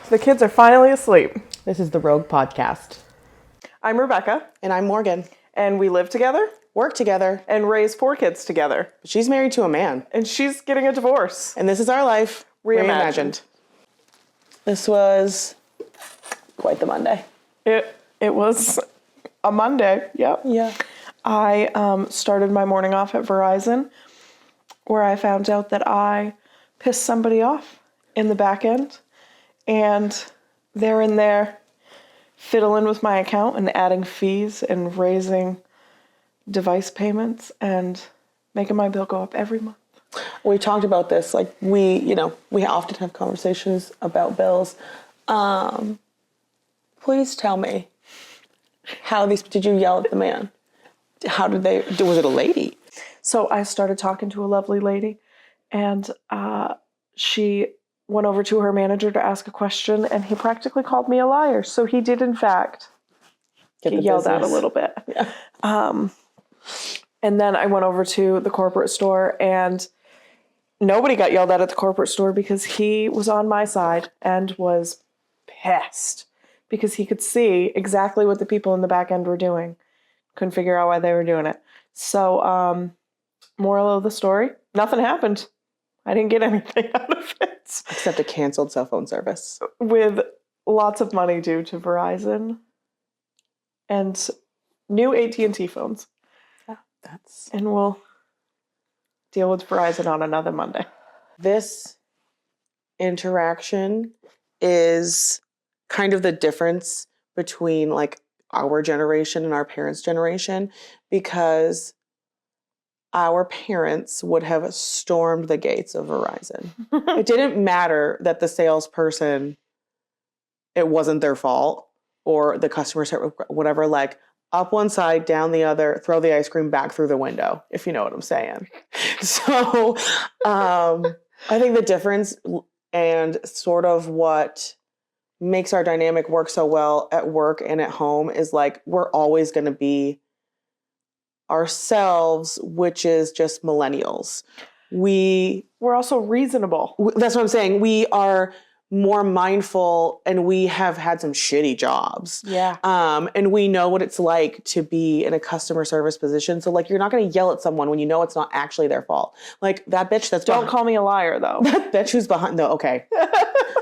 The kids are finally asleep. This is the Rogue Podcast. I'm Rebecca. And I'm Morgan. And we live together. Work together. And raise 4 kids together. She's married to a man. And she's getting a divorce. And this is our life reimagined. This was quite the Monday. It was a Monday. Yep. Yeah. I started my morning off at Verizon, where I found out that I pissed somebody off in the back end. And they're in there fiddling with my account and adding fees and raising device payments and making my bill go up every month. We talked about this. Like we often have conversations about bills. Please tell me did you yell at the man? How did was it a lady? So I started talking to a lovely lady, and she went over to her manager to ask a question, and he practically called me a liar. So he did, in fact, get yelled at a little bit. Yeah. And then I went over to the corporate store, and nobody got yelled at the corporate store because he was on my side and was pissed because he could see exactly what the people in the back end were doing. Couldn't figure out why they were doing it. So, moral of the story, nothing happened. I didn't get anything out of it. Except a canceled cell phone service. With lots of money due to Verizon and new AT&T phones. Yeah, And we'll deal with Verizon on another Monday. This interaction is kind of the difference between like our generation and our parents' generation, because our parents would have stormed the gates of Verizon. It didn't matter that the salesperson, it wasn't their fault, or the customer service, whatever, like up one side, down the other, throw the ice cream back through the window, if you know what I'm saying. So I think the difference and sort of what makes our dynamic work so well at work and at home is like we're always going to be ourselves, which is just millennials. We're also reasonable. That's what I'm saying. We are more mindful, and we have had some shitty jobs. Yeah. And we know what it's like to be in a customer service position. So like, you're not going to yell at someone when you know it's not actually their fault. Like that bitch that's Don't call me a liar, though. That bitch who's behind. No, okay.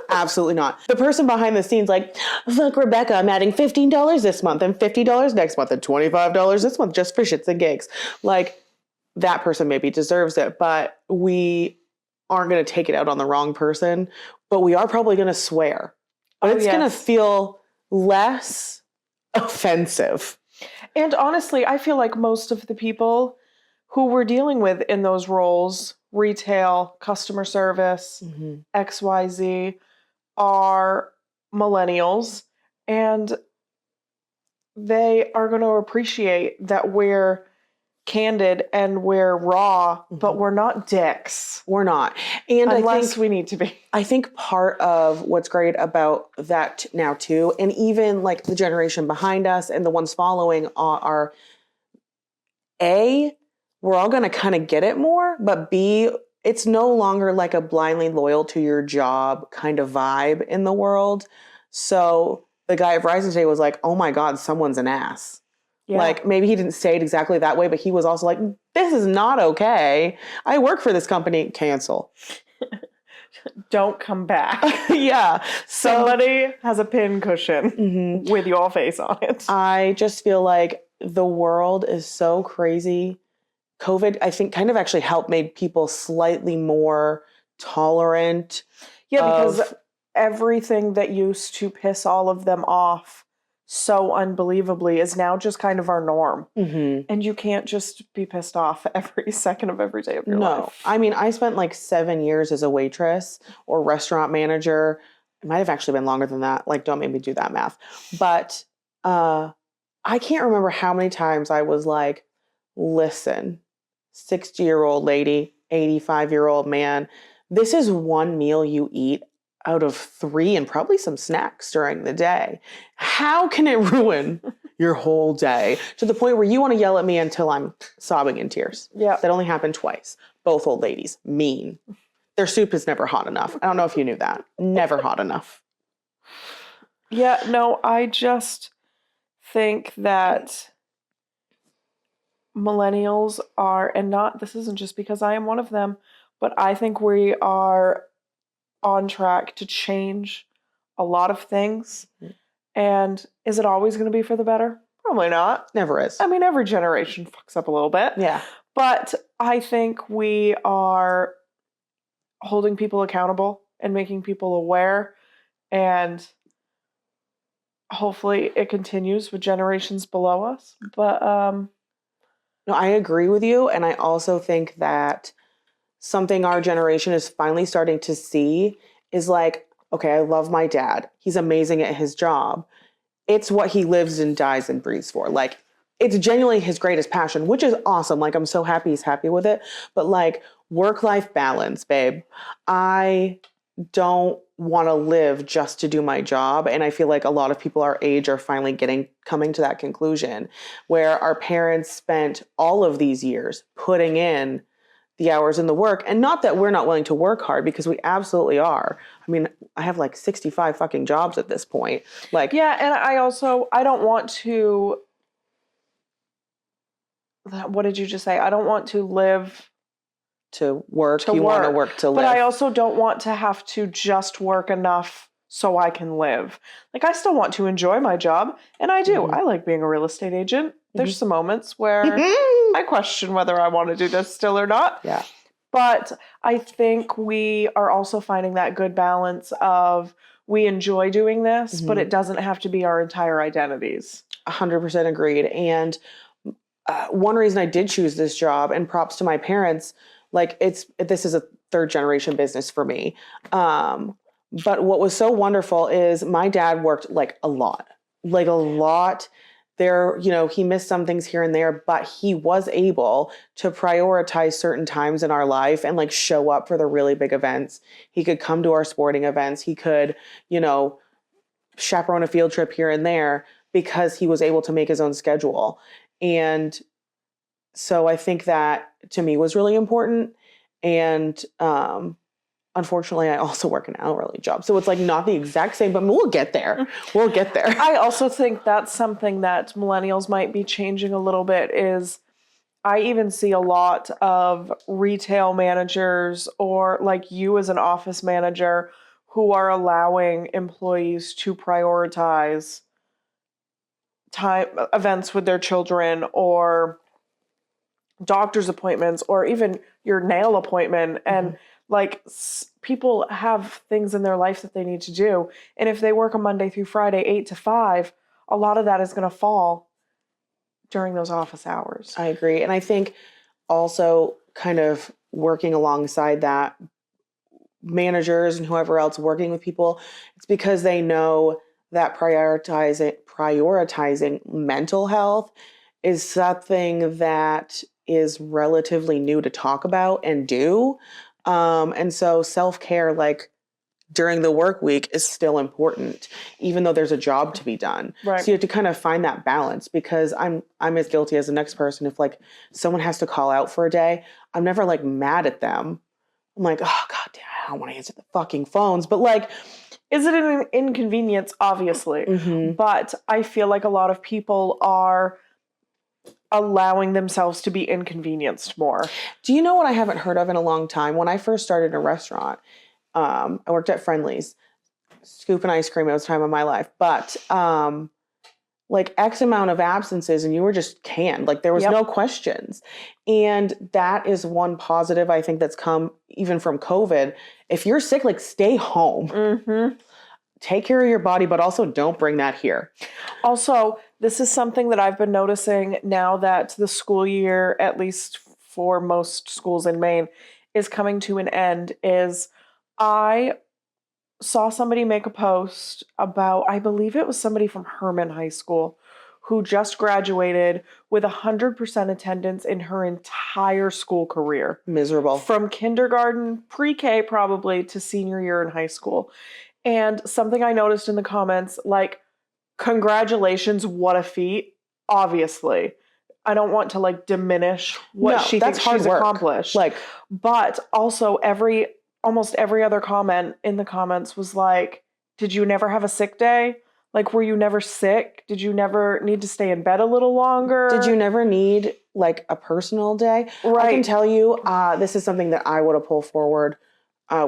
Absolutely not. The person behind the scenes like, look, Rebecca, I'm adding $15 this month and $50 next month and $25 this month just for shits and gigs. Like, that person maybe deserves it, but we aren't going to take it out on the wrong person. But we are probably going to swear. But it's going to feel less offensive. And honestly, I feel like most of the people who we're dealing with in those roles, retail, customer service, XYZ, are millennials, and they are going to appreciate that we're candid and we're raw, but we're not dicks. We're not. And unless we need to be. I think part of what's great about that now too, and even like the generation behind us and the ones following are A, we're all going to kind of get it more, but B, it's no longer like a blindly loyal to your job kind of vibe in the world. So the guy at Verizon today was like, oh my God, someone's an ass. Yeah. Like, maybe he didn't say it exactly that way, but he was also like, this is not okay. I work for this company. Cancel. Don't come back. Yeah. Somebody has a pin cushion with your face on it. I just feel like the world is so crazy. COVID, I think, kind of actually helped made people slightly more tolerant. Yeah, because everything that used to piss all of them off so unbelievably is now just kind of our norm. And you can't just be pissed off every second of every day of your life. No. I mean, I spent like 7 years as a waitress or restaurant manager. It might have actually been longer than that. Like, don't make me do that math. But I can't remember how many times I was like, listen, 60-year-old lady, 85-year-old man, this is one meal you eat out of 3 and probably some snacks during the day. How can it ruin your whole day to the point where you want to yell at me until I'm sobbing in tears? Yeah. That only happened twice. Both old ladies. Mean. Their soup is never hot enough. I don't know if you knew that. Never hot enough. Yeah, no, I just think that millennials are, and not, this isn't just because I am one of them, but I think we are on track to change a lot of things. And is it always going to be for the better? Probably not. Never is. I mean, every generation fucks up a little bit. Yeah. But I think we are holding people accountable and making people aware. And hopefully it continues with generations below us. But No, I agree with you. And I also think that something our generation is finally starting to see is like, okay, I love my dad. He's amazing at his job. It's what he lives and dies and breathes for. Like, it's genuinely his greatest passion, which is awesome. Like, I'm so happy he's happy with it. But like, work-life balance, babe. I don't want to live just to do my job. And I feel like a lot of people our age are finally coming to that conclusion, where our parents spent all of these years putting in the hours and the work. And not that we're not willing to work hard, because we absolutely are. I mean, I have like 65 fucking jobs at this point. Like, yeah, and I don't want to, what did you just say? I don't want to live to work. You want to work to live. But I also don't want to have to just work enough so I can live. Like, I still want to enjoy my job, and I do. I like being a real estate agent. There's some moments where I question whether I want to do this still or not. Yeah. But I think we are also finding that good balance of, we enjoy doing this, but it doesn't have to be our entire identities. 100% agreed. And one reason I did choose this job, and props to my parents, like, this is a third generation business for me. But what was so wonderful is my dad worked like a lot. There, you know, he missed some things here and there, but he was able to prioritize certain times in our life and like show up for the really big events. He could come to our sporting events. He could, you know, chaperone a field trip here and there, because he was able to make his own schedule. And so I think that to me was really important. And unfortunately, I also work an hourly job. So it's like not the exact same, but we'll get there. We'll get there. I also think that's something that millennials might be changing a little bit. Is I even see a lot of retail managers, or like you as an office manager, who are allowing employees to prioritize time events with their children, or doctor's appointments, or even your nail appointment. And like, people have things in their life that they need to do. And if they work a Monday through Friday, 8 to 5, a lot of that is going to fall during those office hours. I agree. And I think also kind of working alongside that, managers and whoever else working with people, it's because they know that prioritizing mental health is something that is relatively new to talk about and do. And so self-care, like during the work week, is still important, even though there's a job to be done. Right. So you have to kind of find that balance, because I'm as guilty as the next person. If like someone has to call out for a day, I'm never like mad at them. I'm like, oh God damn, I don't want to answer the fucking phones. But like, is it an inconvenience? Obviously. But I feel like a lot of people are allowing themselves to be inconvenienced more. Do you know what I haven't heard of in a long time? When I first started in a restaurant, I worked at Friendly's, scooping ice cream. It was the time of my life. But like X amount of absences and you were just canned. Like there was no questions. And that is one positive I think that's come even from COVID. If you're sick, like stay home. Take care of your body, but also don't bring that here. Also, this is something that I've been noticing now that the school year, at least for most schools in Maine, is coming to an end, is I saw somebody make a post about, I believe it was somebody from Herman High School, who just graduated with 100% attendance in her entire school career. Miserable. From kindergarten, pre-K probably, to senior year in high school. And something I noticed in the comments, like, congratulations, what a feat. Obviously. I don't want to like diminish what she thinks she's accomplished. Like, but also almost every other comment in the comments was like, Did you never have a sick day? Like, were you never sick? Did you never need to stay in bed a little longer? Did you never need like a personal day? Right. I can tell you, this is something that I would have pulled forward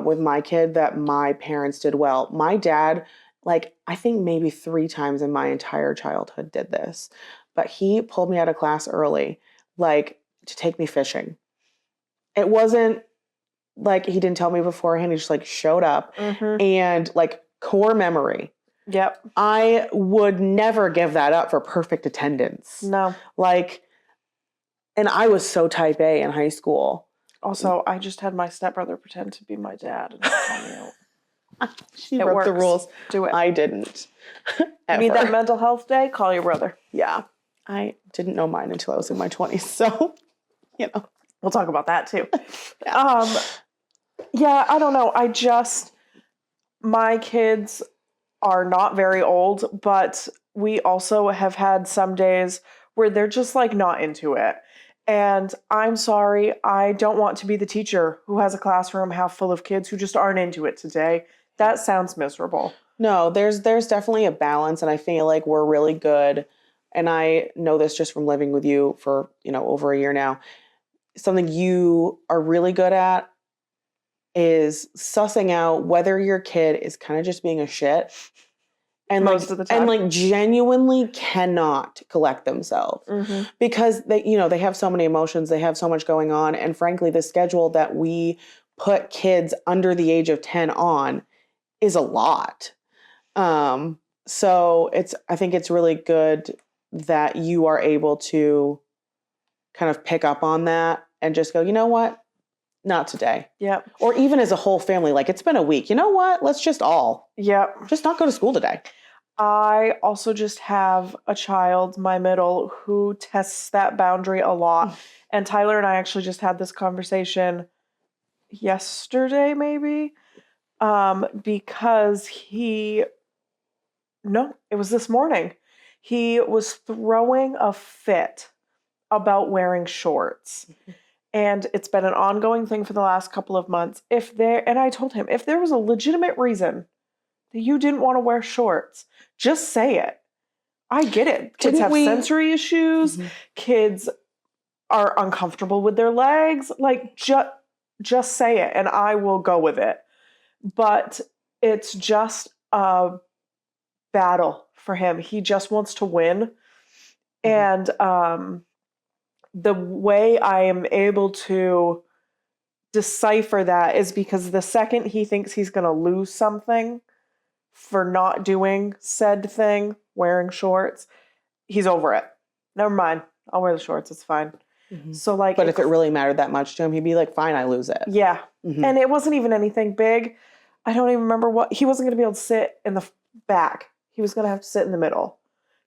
with my kid that my parents did well. My dad, like, I think maybe 3 times in my entire childhood did this, but he pulled me out of class early, like, to take me fishing. It wasn't like he didn't tell me beforehand. He just like showed up and like core memory. Yep. I would never give that up for perfect attendance. No. Like, and I was so type A in high school. Also, I just had my stepbrother pretend to be my dad and call me out. She broke the rules. Do it. I didn't. You need that mental health day? Call your brother. Yeah. I didn't know mine until I was in my 20s. So, you know. We'll talk about that too. Yeah, I don't know. My kids are not very old, but we also have had some days where they're just like not into it. And I'm sorry, I don't want to be the teacher who has a classroom half full of kids who just aren't into it today. That sounds miserable. No, there's definitely a balance, and I feel like we're really good. And I know this just from living with you for, over a year now. Something you are really good at is sussing out whether your kid is kind of just being a shit and most of the time, and like genuinely cannot collect themselves because they have so many emotions, they have so much going on, and frankly, the schedule that we put kids under the age of 10 on is a lot. So I think it's really good that you are able to kind of pick up on that and just go, you know what? Not today. Yep. Or even as a whole family, like it's been a week. You know what? Let's just just not go to school today. I also just have a child, my middle, who tests that boundary a lot. And Tyler and I actually just had this conversation yesterday, maybe, because it was this morning. He was throwing a fit about wearing shorts. And it's been an ongoing thing for the last couple of months. And I told him, if there was a legitimate reason that you didn't want to wear shorts, just say it. I get it. Kids have sensory issues. Kids are uncomfortable with their legs. Like, just say it, and I will go with it. But it's just a battle for him. He just wants to win. And the way I am able to decipher that is because the second he thinks he's going to lose something for not doing said thing, wearing shorts, he's over it. Never mind. I'll wear the shorts. It's fine. So but if it really mattered that much to him, he'd be like, fine, I lose it. Yeah. And it wasn't even anything big. I don't even remember he wasn't going to be able to sit in the back. He was going to have to sit in the middle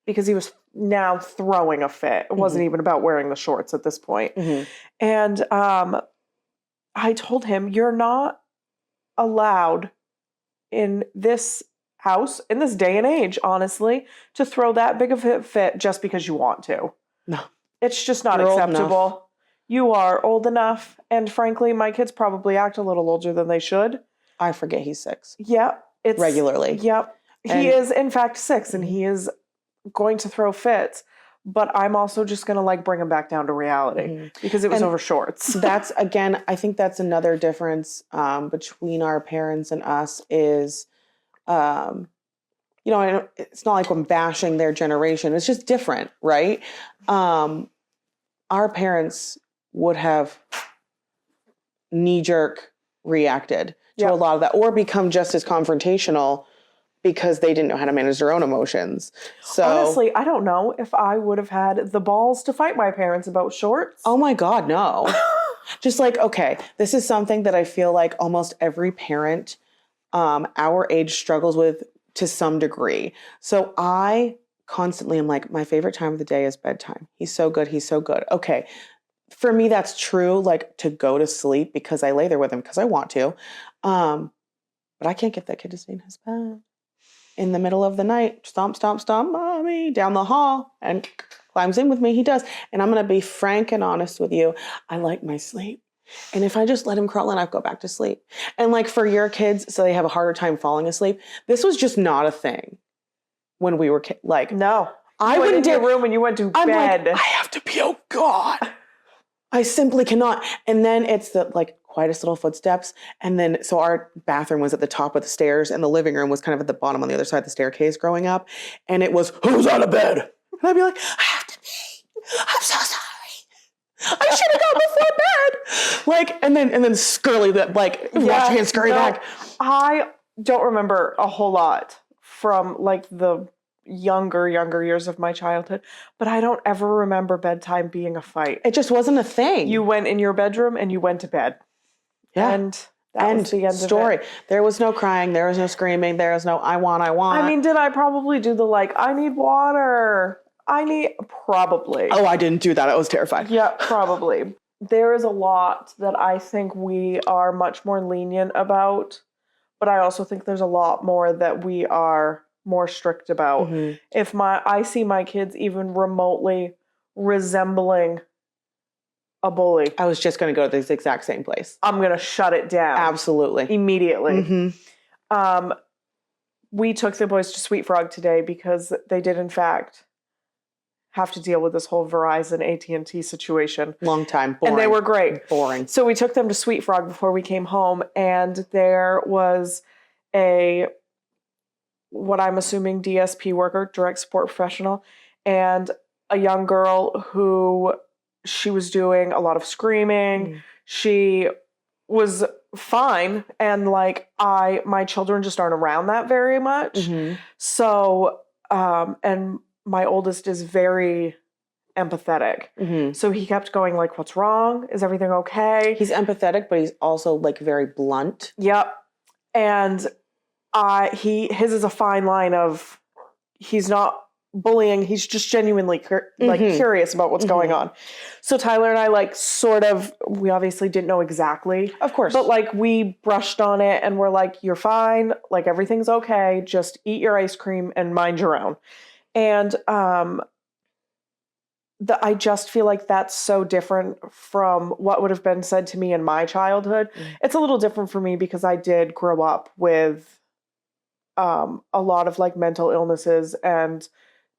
because he was now throwing a fit. It wasn't even about wearing the shorts at this point. And I told him, you're not allowed in this house, in this day and age, honestly, to throw that big of a fit just because you want to. No. It's just not acceptable. You are old enough. And frankly, my kids probably act a little older than they should. I forget he's 6. Yep. Regularly. Yep. He is, in fact, 6, and he is going to throw fits. But I'm also just going to bring him back down to reality because it was over shorts. That's, again, I think that's another difference between our parents and us is, it's not like I'm bashing their generation. It's just different, right? Our parents would have knee-jerk reacted to a lot of that or become just as confrontational because they didn't know how to manage their own emotions. So honestly, I don't know if I would have had the balls to fight my parents about shorts. Oh my God, no. Just okay, this is something that I feel like almost every parent our age struggles with to some degree. So I constantly am like, my favorite time of the day is bedtime. He's so good. He's so good. Okay. For me, that's true, to go to sleep because I lay there with him because I want to. But I can't get that kid to stay in his bed. In the middle of the night, stomp, stomp, stomp, mommy, down the hall, and climbs in with me. He does. And I'm going to be frank and honest with you. I like my sleep. And if I just let him crawl in, I'd go back to sleep. And like for your kids, so they have a harder time falling asleep, this was just not a thing when we were like, No. I went wouldn't in your room and you went to I'm bed. like, I have to pee. Oh God. I simply cannot. And then it's the like quietest little footsteps. And then, so our bathroom was at the top of the stairs and the living room was kind of at the bottom on the other side of the staircase growing up. And it was, who's out of bed? And I'd be like, I have to pee. I'm so sorry. I should have gone before bed. Like, and then scurry that, like, wash your hands, scurry back. I don't remember a whole lot from like the younger years of my childhood, but I don't ever remember bedtime being a fight. It just wasn't a thing. You went in your bedroom and you went to bed. Yeah. And that was the end story. of it. There was no crying. There was no screaming. There was no, I want. I mean, did I probably do the like, I need water. Probably. Oh, I didn't do that. I was terrified. Yeah, probably. There is a lot that I think we are much more lenient about, but I also think there's a lot more that we are more strict about. Mm-hmm. If I see my kids even remotely resembling a bully, I was just going to go to this exact same place. I'm going to shut it down. Absolutely. Immediately. Mm-hmm. We took the boys to Sweet Frog today because they did, in fact, have to deal with this whole Verizon AT&T situation. Long time. Boring. And they were great. Boring. So we took them to Sweet Frog before we came home, and there was what I'm assuming DSP worker, direct support professional, and a young girl who she was doing a lot of screaming. Mm. She was fine, and like my children just aren't around that very much. Mm-hmm. So, and my oldest is very empathetic. Mm-hmm. So he kept going like, what's wrong? Is everything okay? He's empathetic, but he's also like very blunt. Yep. And his is a fine line of, he's not bullying. He's just genuinely curious about what's going on. So Tyler and I we obviously didn't know exactly. Of course. But like we brushed on it and we're like, you're fine. Like everything's okay. Just eat your ice cream and mind your own. And I just feel like that's so different from what would have been said to me in my childhood. Mm. It's a little different for me because I did grow up with a lot of like mental illnesses and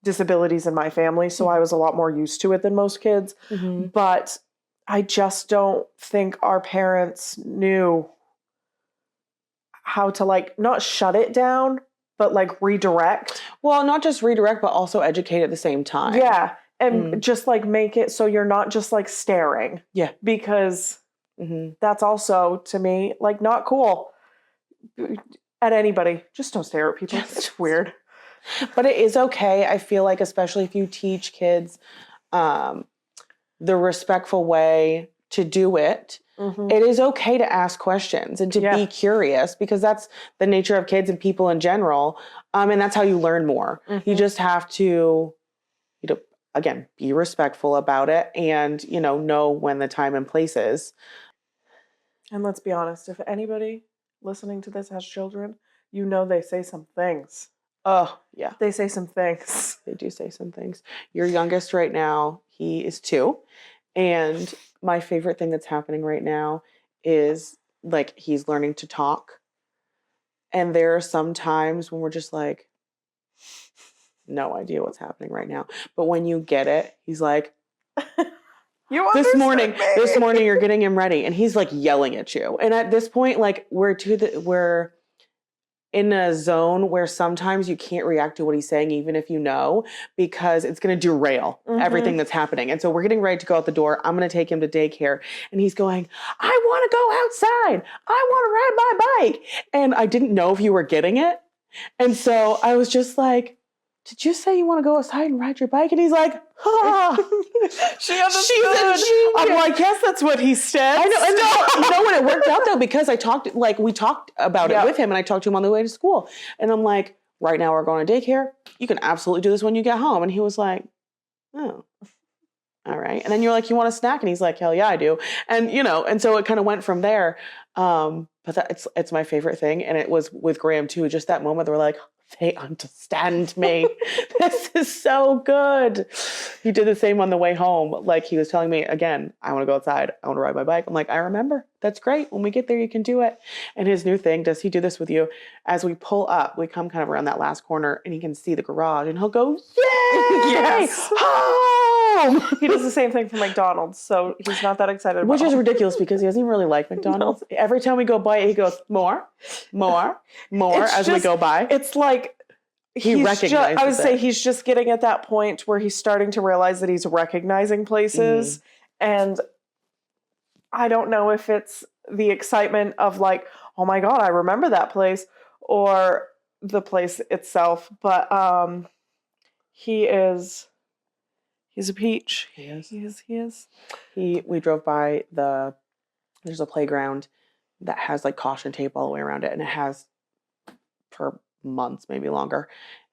disabilities in my family. So I was a lot more used to it than most kids. Mm-hmm. But I just don't think our parents knew how to like not shut it down, but like redirect. Well, not just redirect, but also educate at the same time. Yeah. And just like make it so you're not just like staring. Yeah. Because that's also, to me, like not cool. At anybody. Just don't stare at people. It's weird. But it is okay. I feel like, especially if you teach kids the respectful way to do it, it is okay to ask questions and to be curious, because that's the nature of kids and people in general. And that's how you learn more. Mm-hmm. You just have to, again, be respectful about it and, know when the time and place is. And let's be honest, if anybody listening to this has children, they say some things. Oh, yeah. They say some things. They do say some things. Your youngest right now, he is 2. And my favorite thing that's happening right now is like he's learning to talk. And there are some times when we're just like, no idea what's happening right now. But when you get it, he's like, this morning you're getting him ready. And he's like yelling at you. And at this point, like we're in a zone where sometimes you can't react to what he's saying, even if because it's going to derail everything that's happening. And so we're getting ready to go out the door. I'm going to take him to daycare. And he's going, I want to go outside. I want to ride my bike. And I didn't know if you were getting it. And so I was just like, did you say you want to go outside and ride your bike? And he's like, she understood. I'm like, yes, that's what he said. I know. And you know what? It worked out though, because we talked about it with him, and I talked to him on the way to school. And I'm like, right now we're going to daycare. You can absolutely do this when you get home. And he was like, oh, all right. And then you're like, you want a snack? And he's like, hell yeah, I do. And and so it kind of went from there. But it's my favorite thing. And it was with Graham too. Just that moment that we're like, they understand me. This is so good. He did the same on the way home. Like he was telling me again, I want to go outside. I want to ride my bike. I'm like, I remember. That's great. When we get there, you can do it. And his new thing, does he do this with you? As we pull up, we come kind of around that last corner and he can see the garage and he'll go, yay! Yes. Home! He does the same thing for McDonald's, so he's not that excited about Which is home. ridiculous because he doesn't even really like McDonald's. No. Every time we go by it, he goes, more, as we go by. It's like he recognizes I would say he's just getting at that point where he's starting to realize that he's recognizing places. Mm-hmm. And I don't know if it's the excitement of like, oh my God, I remember that place, or the place itself. But he's a peach. He is. He is. We drove by there's a playground that has like caution tape all the way around it, and it has for months, maybe longer.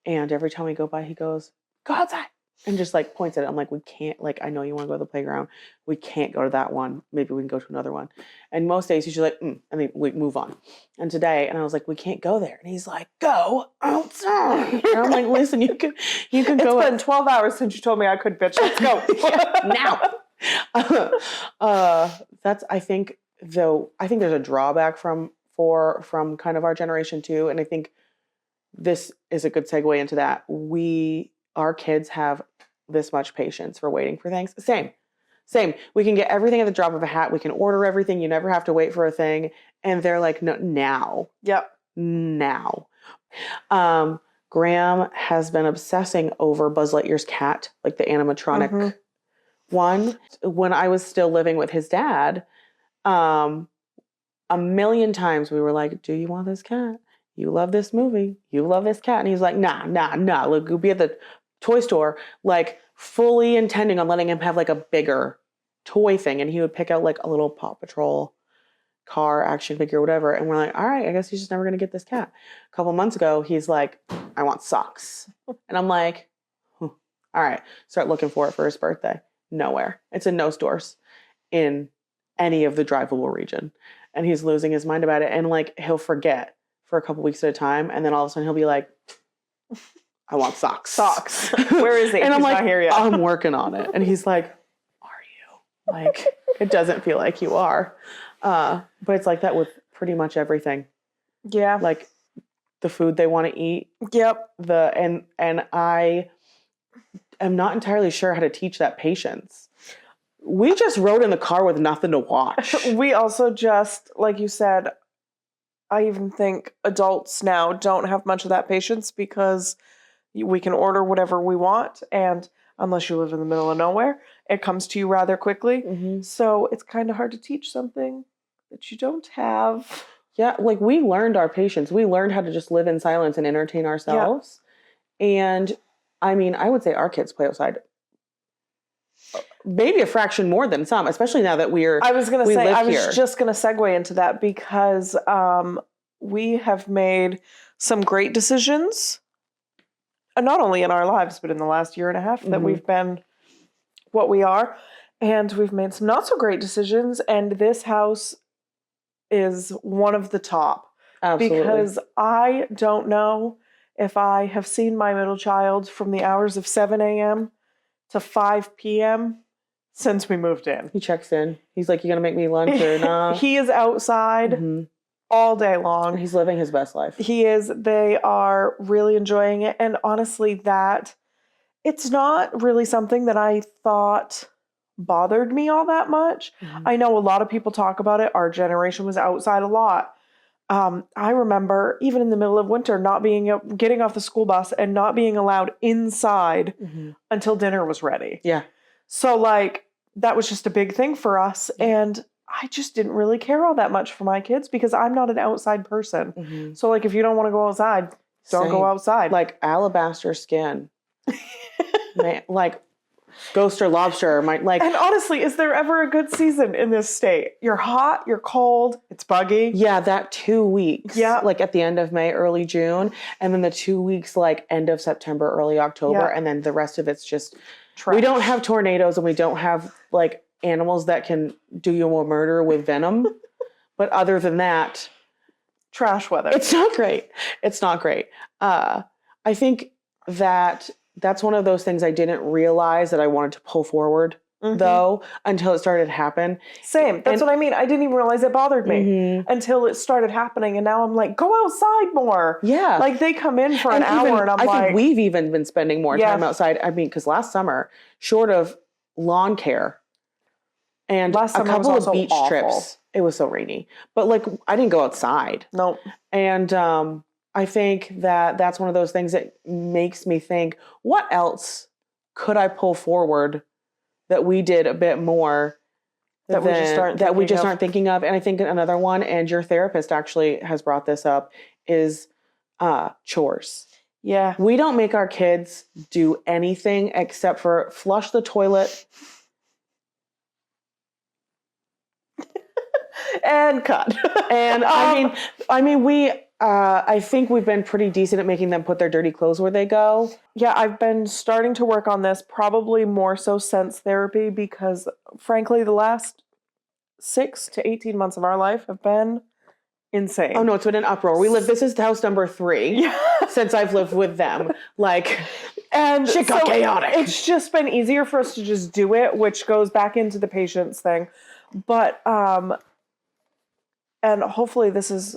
And every time we go by, he goes, go outside, and just like points at it. I'm like, we can't, like, I know you want to go to the playground. We can't go to that one. Maybe we can go to another one. And most days he's just like, and then we move on. And today, and I was like, we can't go there. And he's like, go outside. And I'm like, listen, you can go. It's been 12 hours since you told me I could, bitch. Let's go. Now. I think there's a drawback from kind of our generation too. And I think this is a good segue into that. Our kids have this much patience for waiting for things. Same. We can get everything at the drop of a hat. We can order everything. You never have to wait for a thing. And they're like, no, now. Yep. Now. Graham has been obsessing over Buzz Lightyear's cat, like the animatronic one. When I was still living with his dad, a million times we were like, do you want this cat? You love this movie. You love this cat. And he's like, nah. Look, we'll be at the toy store, like fully intending on letting him have like a bigger toy thing. And he would pick out like a little Paw Patrol car, action figure, whatever. And we're like, all right, I guess he's just never going to get this cat. A couple months ago, he's like, I want socks. And I'm like, all right, start looking for it for his birthday. Nowhere. It's in no stores in any of the drivable region. And he's losing his mind about it. And like, he'll forget for a couple weeks at a time. And then all of a sudden he'll be like, I want socks. Socks. Where is he? And I'm He's like, not here yet. I'm working on it. And he's like, are you? Like, it doesn't feel like you are. But it's like that with pretty much everything. Yeah. Like the food they want to eat. Yep. And I am not entirely sure how to teach that patience. We just rode in the car with nothing to watch. We also just, like you said, I even think adults now don't have much of that patience because we can order whatever we want. And unless you live in the middle of nowhere, it comes to you rather quickly. Mm-hmm. So it's kind of hard to teach something that you don't have. Yeah, like we learned our patience. We learned how to just live in silence and entertain ourselves. Yeah. And I mean, I would say our kids play outside maybe a fraction more than some, especially now that I was just going to segue into that because we have made some great decisions, not only in our lives, but in the last year and a half that we've been what we are. And we've made some not so great decisions. And this house is one of the top. Absolutely. Because I don't know if I have seen my middle child from the hours of 7 a.m. to 5 p.m. since we moved in. He checks in. He's like, you going to make me lunch or not? He is outside all day long. He's living his best life. He is. They are really enjoying it. And honestly, that it's not really something that I thought bothered me all that much. I know a lot of people talk about it. Our generation was outside a lot. I remember even in the middle of winter, getting off the school bus and not being allowed inside until dinner was ready. Yeah. So like, that was just a big thing for us. And I just didn't really care all that much for my kids because I'm not an outside person. So like, if you don't want to go outside, don't go outside. Like alabaster skin. Man, like ghost or lobster. And honestly, is there ever a good season in this state? You're hot, you're cold, it's buggy. Yeah, that 2 weeks. Yeah. Like at the end of May, early June. And then the 2 weeks like end of September, early October. Yeah. And then the rest of it's just, trash. We don't have tornadoes and we don't have like animals that can do you a murder with venom. But other than that, trash weather. It's not great. It's not great. I think that's one of those things I didn't realize that I wanted to pull forward, though, until it started to happen. Same. That's what I mean. I didn't even realize it bothered me until it started happening. And now I'm like, go outside more. Yeah. Like they come in for an hour and I'm like. I think we've even been spending more time outside. I mean, because last summer, short of lawn care and a couple of beach trips, it was so rainy. But like, I didn't go outside. Nope. And I think that's one of those things that makes me think, what else could I pull forward that we did a bit more that we just aren't thinking of? And I think another one, and your therapist actually has brought this up, is chores. Yeah. We don't make our kids do anything except for flush the toilet and cut. And I think we've been pretty decent at making them put their dirty clothes where they go. Yeah, I've been starting to work on this, probably more so since therapy, because frankly, the last 6 to 18 months of our life have been insane. Oh no, it's been an uproar. This is house number 3 since I've lived with them. Like, and shit got chaotic. It's just been easier for us to just do it, which goes back into the patience thing. But, and hopefully this is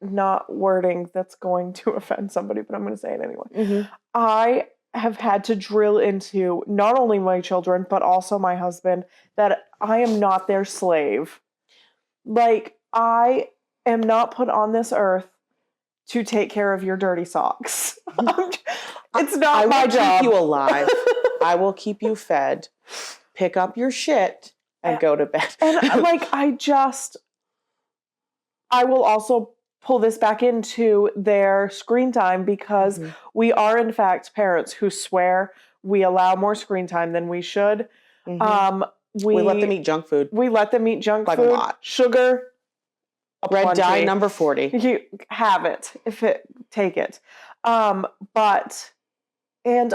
not wording that's going to offend somebody, but I'm going to say it anyway. I have had to drill into not only my children, but also my husband, that I am not their slave. Like, I am not put on this earth to take care of your dirty socks. It's not my job. I will keep you alive. I will keep you fed. Pick up your shit and go to bed. And like, I will also pull this back into their screen time, because we are in fact parents who swear we allow more screen time than we should. We let them eat junk food. We let them eat junk like food. A lot. Sugar. Red dye number 40. You have it. Take it. But, and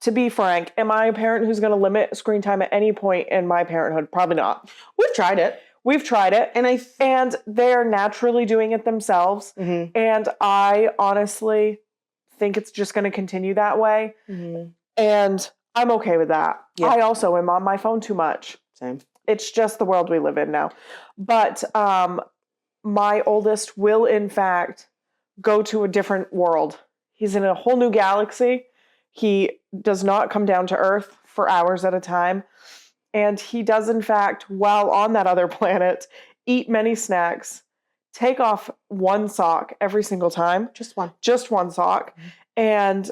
to be frank, am I a parent who's going to limit screen time at any point in my parenthood? Probably not. We've tried it. And they're naturally doing it themselves. And I honestly think it's just going to continue that way. And I'm okay with that. Yeah. I also am on my phone too much. Same. It's just the world we live in now. But my oldest will, in fact, go to a different world. He's in a whole new galaxy. He does not come down to Earth for hours at a time. And he does, in fact, while on that other planet, eat many snacks, take off one sock every single time. Just one. Just one sock. And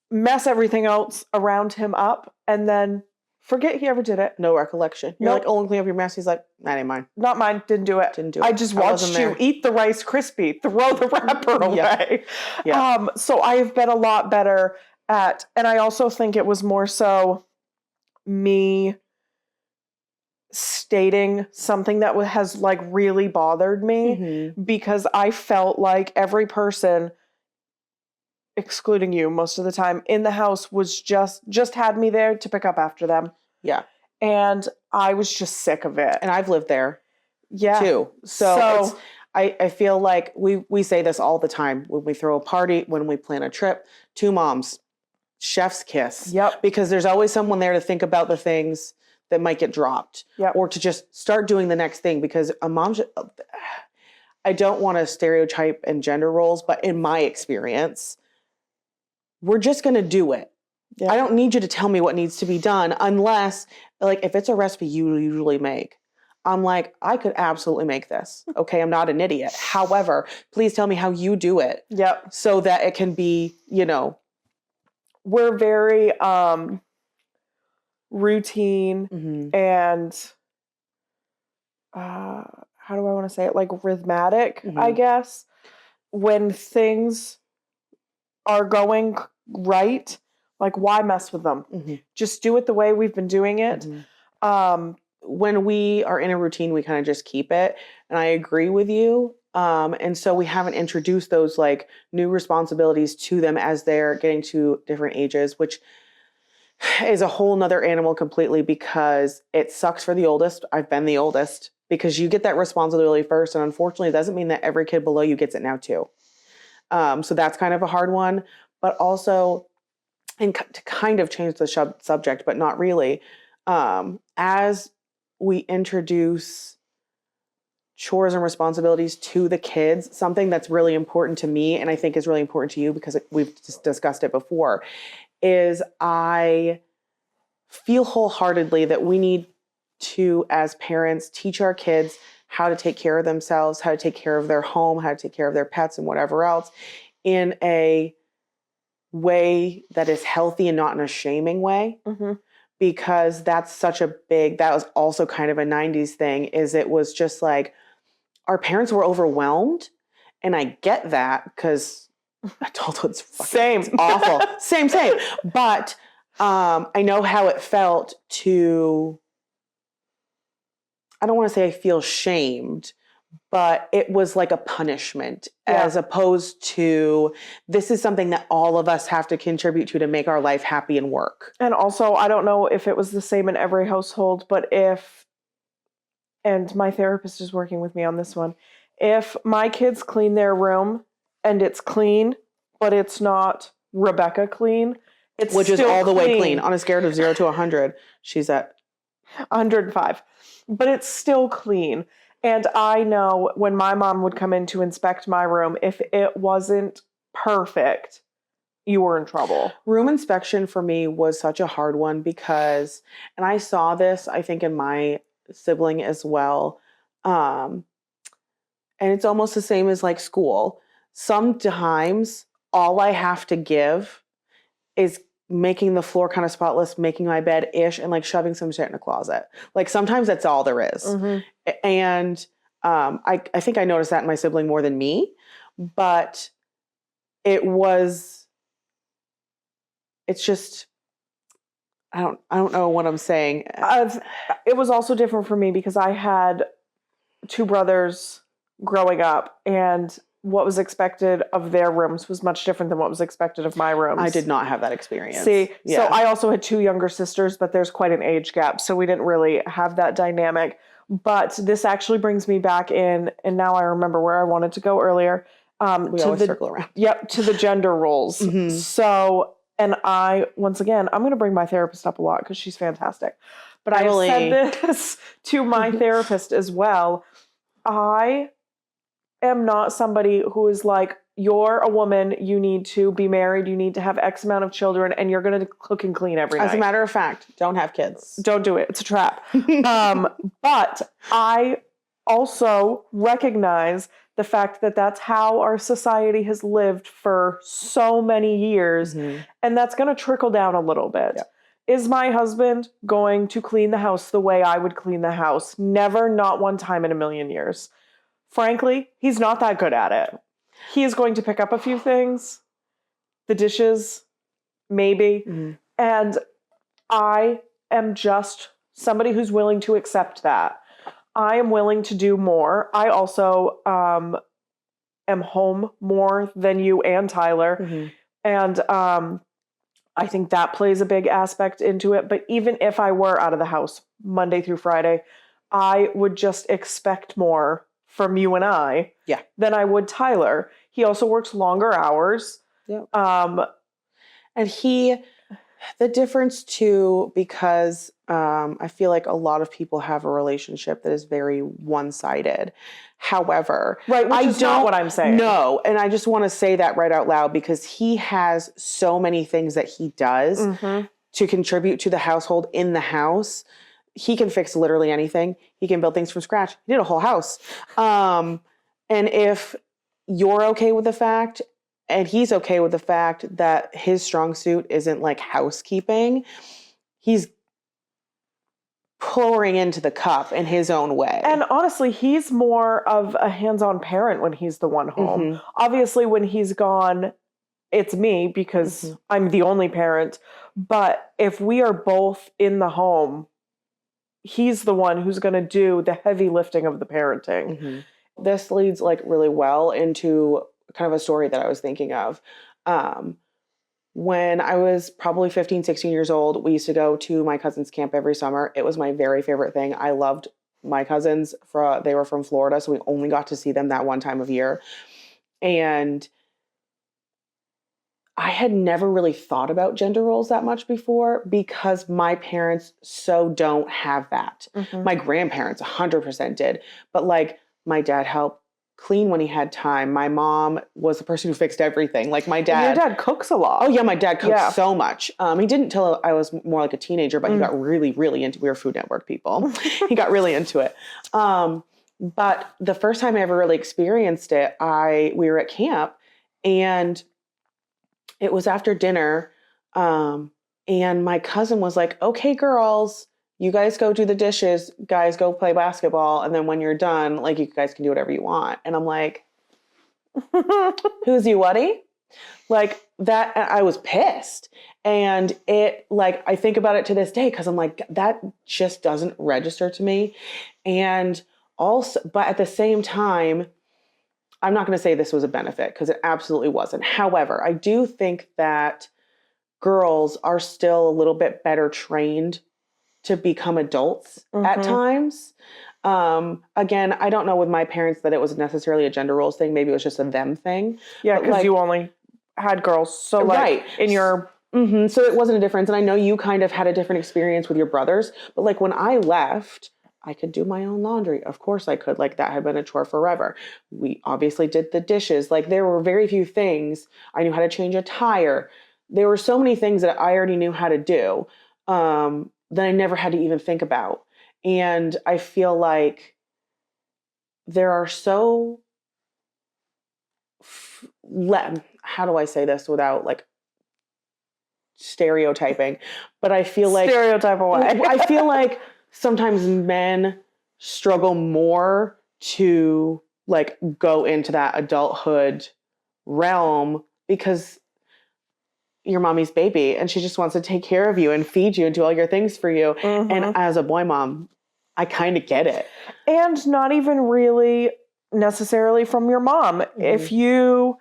mess everything else around him up. And then forget he ever did it. No recollection. You're like, oh, clean up your mess. He's like, that ain't mine. Not mine. Didn't do it. I just watched you eat the Rice Krispie. Throw the wrapper away. Yeah. So I have been a lot better at, and I also think it was more so me stating something that has like really bothered me, because I felt like every person, excluding you most of the time, in the house was just had me there to pick up after them. Yeah. And I was just sick of it. And I've lived there too. So I feel like we say this all the time when we throw a party, when we plan a trip. 2 moms, chef's kiss. Yep. Because there's always someone there to think about the things that might get dropped, or to just start doing the next thing, because a mom I don't want to stereotype and gender roles, but in my experience, we're just going to do it. Yeah. I don't need you to tell me what needs to be done, unless, like, if it's a recipe you usually make, I'm like, I could absolutely make this. Okay, I'm not an idiot. However, please tell me how you do it. Yep. So that it can be, we're very routine and how do I want to say it? Like rhythmic, I guess. When things are going right, like, why mess with them? Just do it the way we've been doing it. When we are in a routine, we kind of just keep it. And I agree with you. And so we haven't introduced those like new responsibilities to them as they're getting to different ages, which is a whole nother animal completely, because it sucks for the oldest. I've been the oldest, because you get that responsibility first. And unfortunately, it doesn't mean that every kid below you gets it now too. So that's kind of a hard one. But also, and to kind of change the subject, but not really, as we introduce chores and responsibilities to the kids, something that's really important to me, and I think is really important to you because we've just discussed it before, is I feel wholeheartedly that we need to, as parents, teach our kids how to take care of themselves, how to take care of their home, how to take care of their pets and whatever else in a way that is healthy and not in a shaming way. Mm-hmm. Because that's such a that was also kind of a 90s thing, is it was just like our parents were overwhelmed. And I get that because I told you it's fucking it's awful. Same. But I know how it felt to, I don't want to say I feel shamed, but it was like a punishment as opposed to this is something that all of us have to contribute to make our life happy and work. And also, I don't know if it was the same in every household, but and my therapist is working with me on this one, if my kids clean their room and it's clean, but it's not Rebecca clean, which is all the way clean. On a scale of 0 to 100, she's at 105. But it's still clean. And I know when my mom would come in to inspect my room, if it wasn't perfect, you were in trouble. Room inspection for me was such a hard one because, and I saw this, I think, in my sibling as well. And it's almost the same as like school. Sometimes all I have to give is making the floor kind of spotless, making my bed ish, and like shoving some shit in a closet. Like sometimes that's all there is. Mm-hmm. And I think I noticed that in my sibling more than me, but it's just, I don't know what I'm saying. It was also different for me because I had 2 brothers growing up, and what was expected of their rooms was much different than what was expected of my rooms. I did not have that experience. See, so I also had 2 younger sisters, but there's quite an age gap, so we didn't really have that dynamic. But this actually brings me back in, and now I remember where I wanted to go earlier. We always circle around. Yep, to the gender roles. Mm-hmm. So, and once again, I'm going to bring my therapist up a lot because she's fantastic. But I said this to my therapist as well. I am not somebody who is like, you're a woman, you need to be married, you need to have X amount of children, and you're going to cook and clean every night. As a matter of fact, don't have kids. Don't do it. It's a trap. But I also recognize the fact that that's how our society has lived for so many years, mm-hmm. and that's going to trickle down a little bit. Yeah. Is my husband going to clean the house the way I would clean the house? Never, not one time in a million years. Frankly, he's not that good at it. He is going to pick up a few things, the dishes, maybe. Mm-hmm. And I am just somebody who's willing to accept that. I am willing to do more. I also am home more than you and Tyler. Mm-hmm. And I think that plays a big aspect into it. But even if I were out of the house Monday through Friday, I would just expect more from you and I than I would Tyler. He also works longer hours. Yeah. And the difference too, because I feel like a lot of people have a relationship that is very one-sided. However, right, which is not what I'm saying. No, and I just want to say that right out loud because he has so many things that he does mm-hmm. to contribute to the household in the house. He can fix literally anything. He can build things from scratch. He did a whole house. And if you're okay with the fact, and he's okay with the fact that his strong suit isn't like housekeeping, he's pouring into the cup in his own way. And honestly, he's more of a hands-on parent when he's the one home. Mm-hmm. Obviously, when he's gone, it's me because mm-hmm. I'm the only parent. But if we are both in the home, he's the one who's going to do the heavy lifting of the parenting. Mm-hmm. This leads like really well into kind of a story that I was thinking of. When I was probably 15, 16 years old, we used to go to my cousin's camp every summer. It was my very favorite thing. I loved my cousins, they were from Florida, so we only got to see them that one time of year. And I had never really thought about gender roles that much before because my parents so don't have that. Mm-hmm. My grandparents 100% did. But like my dad helped clean when he had time. My mom was the person who fixed everything. Like my dad. And your dad cooks a lot. Oh yeah, my dad cooked so much. He didn't till I was more like a teenager, but he got really, really into. We were Food Network people. He got really into it. But the first time I ever really experienced it, we were at camp, and it was after dinner, and my cousin was like, "Okay, girls, you guys go do the dishes. Guys, go play basketball, and then when you're done, like you guys can do whatever you want." And I'm like, "Who's you, whaty?" Like that, I was pissed. And it, like, I think about it to this day because I'm like, that just doesn't register to me. And also, but at the same time, I'm not going to say this was a benefit because it absolutely wasn't. However, I do think that girls are still a little bit better trained to become adults at times. Again, I don't know with my parents that it was necessarily a gender roles thing. Maybe it was just a them thing. Yeah, because like, you only had girls. So like in your... So it wasn't a difference. And I know you kind of had a different experience with your brothers. But like when I left, I could do my own laundry. Of course I could. Like that had been a chore forever. We obviously did the dishes. Like there were very few things. I knew how to change a tire. There were so many things that I already knew how to do that I never had to even think about. And I feel like there are so... how do I say this without like stereotyping? But I feel like... Stereotype away. I feel like sometimes men struggle more to like go into that adulthood realm because you're mommy's baby and she just wants to take care of you and feed you and do all your things for you. And as a boy mom, I kind of get it. And not even really necessarily from your mom. If you,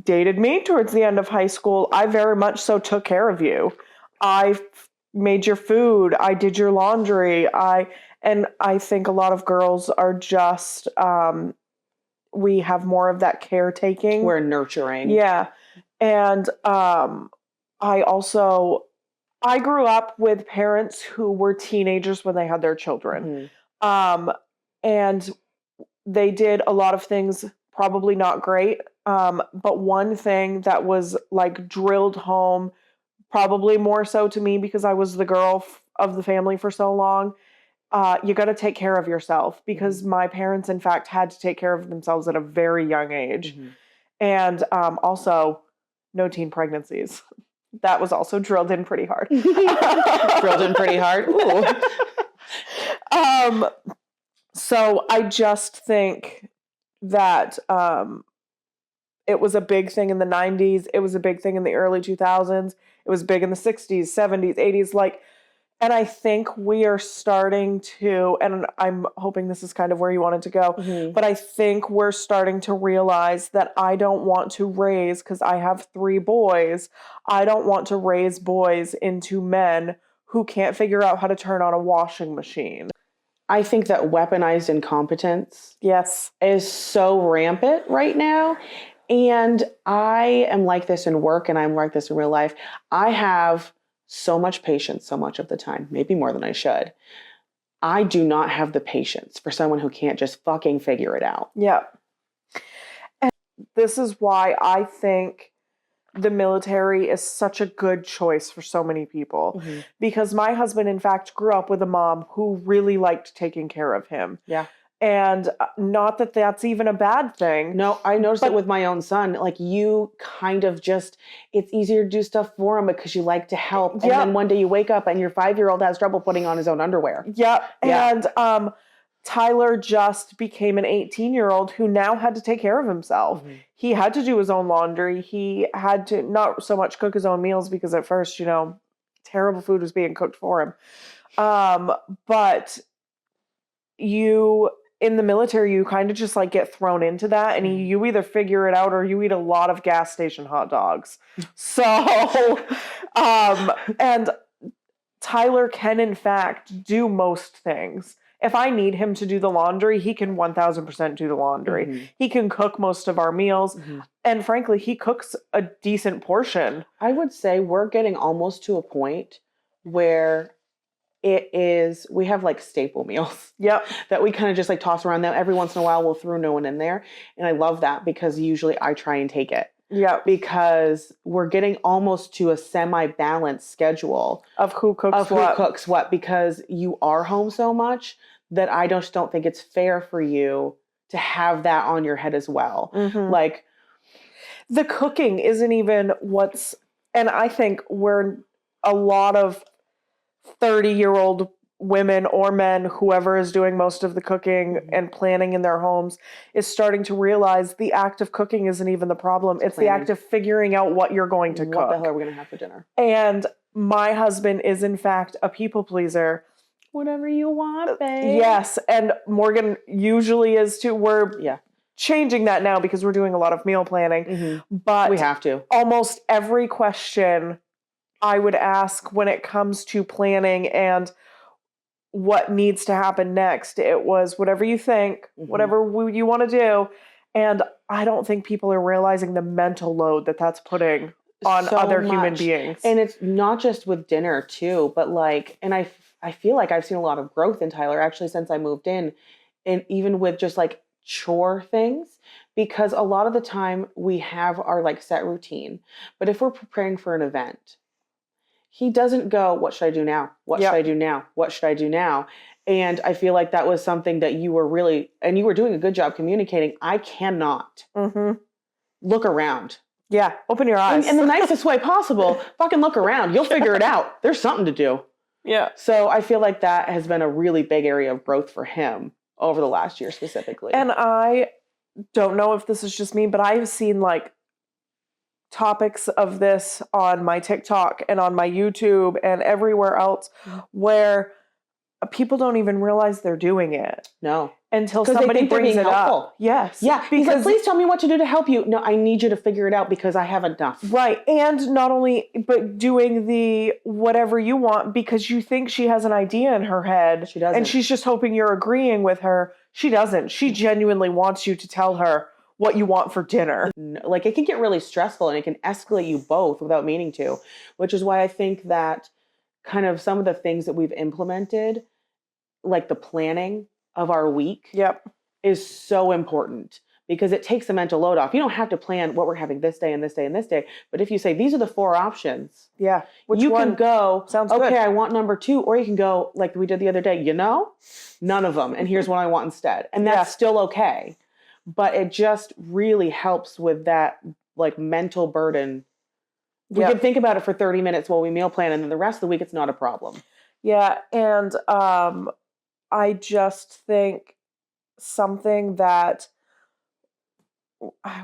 dated me towards the end of high school, I very much so took care of you. I made your food. I did your laundry. And I think a lot of girls are just, we have more of that caretaking. We're nurturing. Yeah. And I grew up with parents who were teenagers when they had their children. And they did a lot of things probably not great. But one thing that was like drilled home, probably more so to me because I was the girl of the family for so long, you got to take care of yourself because my parents, in fact, had to take care of themselves at a very young age. And also, no teen pregnancies. That was also drilled in pretty hard. Drilled in pretty hard? Ooh. So I just think that it was a big thing in the 90s. It was a big thing in the early 2000s. It was big in the 60s, 70s, 80s. And I think we are starting to, and I'm hoping this is kind of where you wanted to go, but I think we're starting to realize that I don't want to raise, because I have 3 boys, I don't want to raise boys into men who can't figure out how to turn on a washing machine. I think that weaponized incompetence is so rampant right now. And I am like this in work and I'm like this in real life. I have so much patience so much of the time, maybe more than I should. I do not have the patience for someone who can't just fucking figure it out. Yeah. And this is why I think the military is such a good choice for so many people. Because my husband, in fact, grew up with a mom who really liked taking care of him. Yeah. And not that that's even a bad thing. No, I noticed it with my own son. Like you kind of just, it's easier to do stuff for him because you like to help. And then one day you wake up and your 5-year-old has trouble putting on his own underwear. Yeah. And Tyler just became an 18-year-old who now had to take care of himself. He had to do his own laundry. He had to not so much cook his own meals because at first, terrible food was being cooked for him. But in the military, you kind of just like get thrown into that and you either figure it out or you eat a lot of gas station hot dogs. So, and Tyler can, in fact, do most things. If I need him to do the laundry, he can 1000% do the laundry. Mm-hmm. He can cook most of our meals. Mm-hmm. And frankly, he cooks a decent portion. I would say we're getting almost to a point where we have like staple meals. Yep. That we kind of just like toss around. Now every once in a while we'll throw no one in there. And I love that because usually I try and take it. Yeah. Because we're getting almost to a semi-balanced schedule of who cooks what, because you are home so much that I just don't think it's fair for you to have that on your head as well. Mm-hmm. Like the cooking isn't even and I think we're a lot of 30-year-old women or men, whoever is doing most of the cooking and planning in their homes, is starting to realize the act of cooking isn't even the problem. It's the act of figuring out what you're going to cook. What the hell are we going to have for dinner? And my husband is, in fact, a people pleaser. Whatever you want, babe. Yes. And Morgan usually is too. We're changing that now because we're doing a lot of meal planning. Mm-hmm. But we have to. Almost every question I would ask when it comes to planning and what needs to happen next, it was whatever you think, whatever you want to do. And I don't think people are realizing the mental load that that's putting on other human beings. And it's not just with dinner too, but like, and I feel like I've seen a lot of growth in Tyler actually since I moved in, and even with just like chore things, because a lot of the time we have our like set routine, but if we're preparing for an event, he doesn't go, what should I do now? What should I do now? What should I do now? And I feel like that was something that you were and you were doing a good job communicating. I cannot look around. Yeah, open your eyes. In the nicest way possible, fucking look around. You'll figure it out. There's something to do. Yeah. So I feel like that has been a really big area of growth for him over the last year specifically. And I don't know if this is just me, but I've seen like topics of this on my TikTok and on my YouTube and everywhere else where people don't even realize they're doing it. No. Until somebody brings it up. Yes. Yeah. Because like, please tell me what to do to help you. No, I need you to figure it out because I have enough. Right. And not only, but doing the whatever you want because you think she has an idea in her head. She doesn't. And she's just hoping you're agreeing with her. She doesn't. She genuinely wants you to tell her what you want for dinner. Like it can get really stressful and it can escalate you both without meaning to, which is why I think that kind of some of the things that we've implemented, like the planning of our week is so important because it takes the mental load off. You don't have to plan what we're having this day and this day and this day. But if you say, these are the 4 options. Yeah. Which you can go, sounds okay, good. I want number 2. Or you can go like we did the other day, none of them. And here's what I want instead. And that's still okay. But it just really helps with that like mental burden. We can think about it for 30 minutes while we meal plan. And then the rest of the week, it's not a problem. Yeah. And I just think something that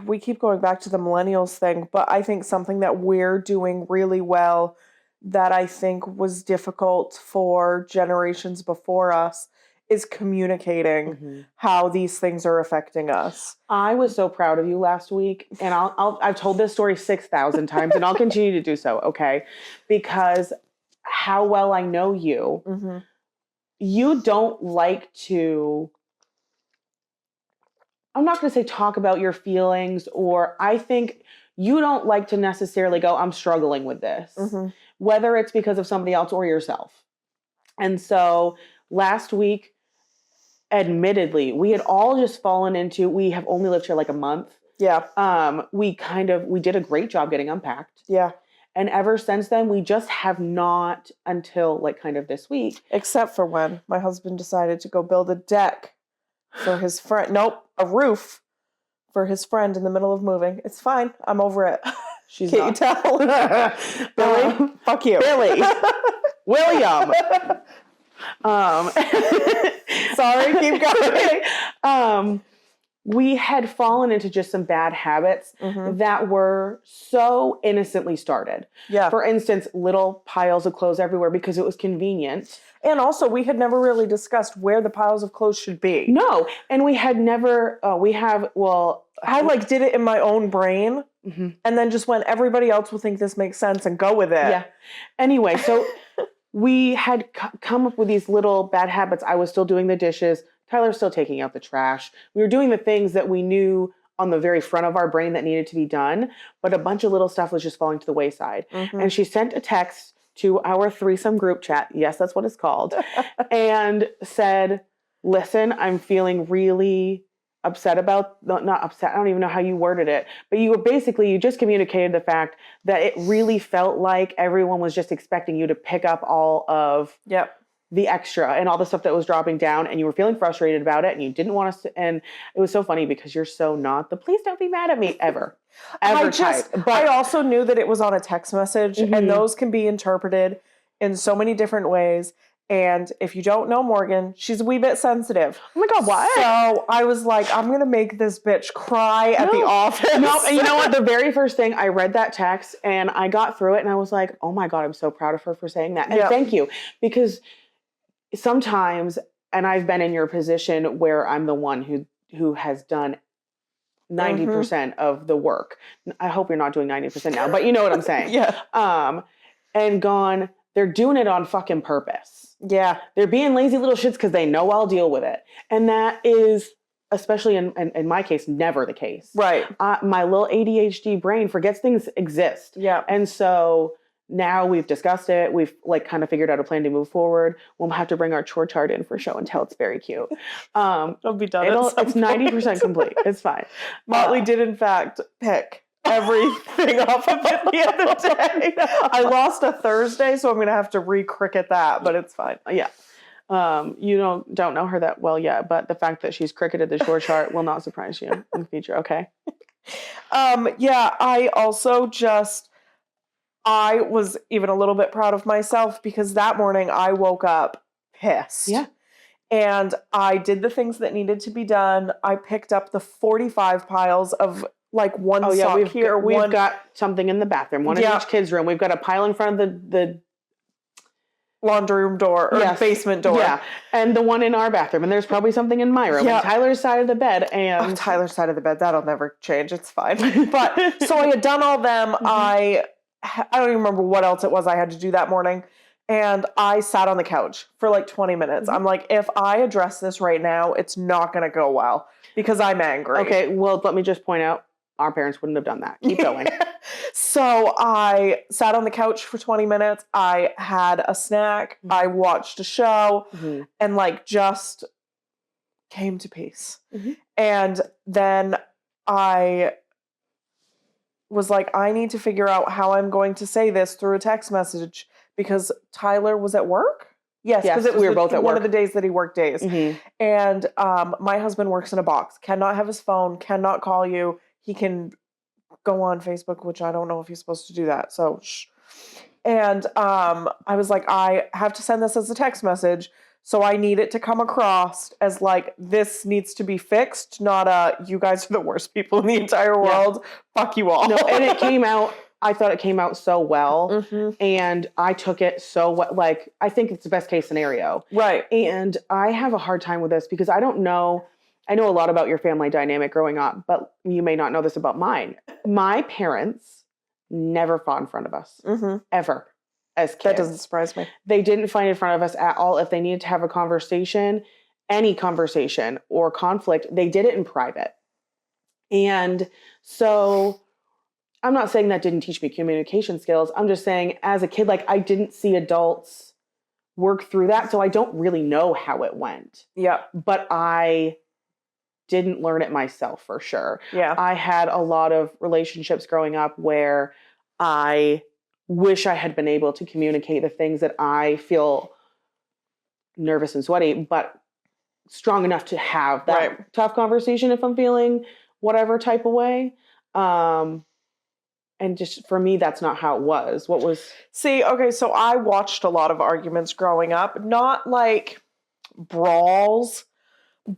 we keep going back to the millennials thing, but I think something that we're doing really well that I think was difficult for generations before us is communicating how these things are affecting us. I was so proud of you last week, and I've told this story 6,000 times, and I'll continue to do so, okay? Because how well I know you, you don't like to, I'm not going to say talk about your feelings, or I think you don't like to necessarily go, I'm struggling with this, whether it's because of somebody else or yourself. And so last week, admittedly, we had all just fallen into, we have only lived here like a month. Yeah. We did a great job getting unpacked. Yeah. And ever since then, we just have not until like kind of this week. Except for when my husband decided to go build a deck for his friend. Nope, a roof for his friend in the middle of moving. It's fine. I'm over it. She's Can't not. you tell? Billy, fuck you. Billy. William. Sorry, keep going. We had fallen into just some bad habits that were so innocently started. Yeah. For instance, little piles of clothes everywhere because it was convenient. And also, we had never really discussed where the piles of clothes should be. No. And we had never, I like did it in my own brain and then just went, everybody else will think this makes sense and go with it. Yeah. Anyway, so we had come up with these little bad habits. I was still doing the dishes. Tyler's still taking out the trash. We were doing the things that we knew on the very front of our brain that needed to be done, but a bunch of little stuff was just falling to the wayside. And she sent a text to our threesome group chat. Yes, that's what it's called. And said, listen, I'm feeling really upset about, not upset, I don't even know how you worded it, but you just communicated the fact that it really felt like everyone was just expecting you to pick up all of the extra and all the stuff that was dropping down, and you were feeling frustrated about it, and you didn't want us to, and it was so funny because you're so not the please don't be mad at me ever type. But I also knew that it was on a text message, and those can be interpreted in so many different ways. And if you don't know Morgan, she's a wee bit sensitive. Oh my God, what? So I was like, I'm going to make this bitch cry at the office. No, and you know what? The very first thing, I read that text and I got through it and I was like, oh my God, I'm so proud of her for saying that. And thank you. Because sometimes, and I've been in your position where I'm the one who has done 90% of the work. I hope you're not doing 90% now, but you know what I'm saying. And gone, they're doing it on fucking purpose. Yeah. They're being lazy little shits because they know I'll deal with it. And that is, especially in my case, never the case. Right. My little ADHD brain forgets things exist. Yeah. And so now we've discussed it. We've like kind of figured out a plan to move forward. We'll have to bring our chore chart in for show and tell. It's very cute. It'll be done. It's 90% complete. It's fine. Motley did in fact pick everything off of it the other day. I lost a Thursday, so I'm going to have to re-cricket that, but it's fine. Yeah. You don't know her that well yet, but the fact that she's cricketed the short chart will not surprise you in the future. Okay. I also I was even a little bit proud of myself because that morning I woke up pissed. Yeah. And I did the things that needed to be done. I picked up the 45 piles of like one sock we've got something in the bathroom, one in each kid's room. We've got a pile in front of the laundry room door or basement door. Yeah. And the one in our bathroom. And there's probably something in my room. And Tyler's side of the bed. And Tyler's side of the bed. That'll never change. It's fine. But so I had done all them. I don't even remember what else it was I had to do that morning. And I sat on the couch for like 20 minutes. I'm like, if I address this right now, it's not going to go well because I'm angry. Okay. Well, let me just point out, our parents wouldn't have done that. Keep going. So I sat on the couch for 20 minutes. I had a snack. I watched a show and like just came to peace. And then I was like, I need to figure out how I'm going to say this through a text message because Tyler was at work. Yes, because it was we were both at one work. of the days that he worked days. And my husband works in a box, cannot have his phone, cannot call you. He can go on Facebook, which I don't know if he's supposed to do that. So, shh. And I was like, I have to send this as a text message. So I need it to come across as like, this needs to be fixed, not you guys are the worst people in the entire world. Fuck you all. No, and it came out, I thought it came out so well. And I took it so well. Like, I think it's the best case scenario. Right. And I have a hard time with this because I know a lot about your family dynamic growing up, but you may not know this about mine. My parents never fought in front of us, ever, as kids. That doesn't surprise me. They didn't fight in front of us at all. If they needed to have a conversation, any conversation or conflict, they did it in private. And so I'm not saying that didn't teach me communication skills. I'm just saying as a kid, like I didn't see adults work through that. So I don't really know how it went. Yeah. But I didn't learn it myself for sure. Yeah. I had a lot of relationships growing up where I wish I had been able to communicate the things that I feel nervous and sweaty, but strong enough to have that tough conversation if I'm feeling whatever type of way. And just for me, that's not how it was. See, okay, so I watched a lot of arguments growing up, not like brawls,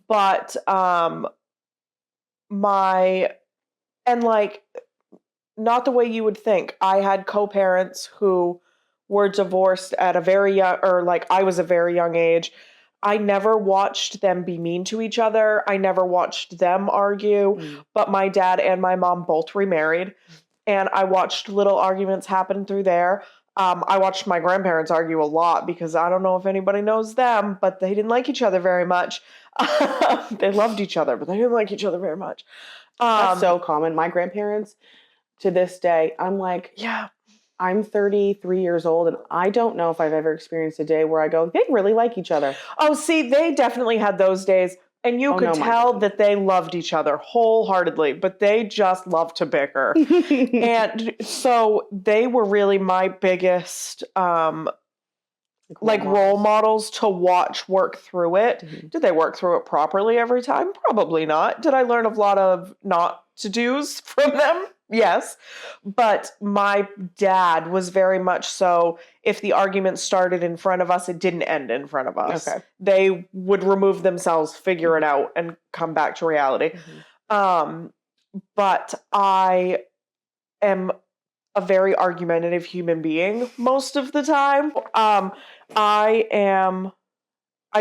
but not the way you would think. I had co-parents who were divorced at a very young, or like I was a very young age. I never watched them be mean to each other. I never watched them argue, but my dad and my mom both remarried. And I watched little arguments happen through there. I watched my grandparents argue a lot because I don't know if anybody knows them, but they didn't like each other very much. They loved each other, but they didn't like each other very much. That's so common. My grandparents, to this day, I'm like, yeah. I'm 33 years old, and I don't know if I've ever experienced a day where I go, they really like each other. Oh, see, they definitely had those days. And you could tell that they loved each other wholeheartedly, but they just loved to bicker. And so they were really my biggest role models to watch work through it. Mm-hmm. Did they work through it properly every time? Probably not. Did I learn a lot of not to do's from them? Yes. But my dad was very much so, if the argument started in front of us, it didn't end in front of us. Okay. They would remove themselves, figure it out, and come back to reality. Mm-hmm. But I am a very argumentative human being most of the time. I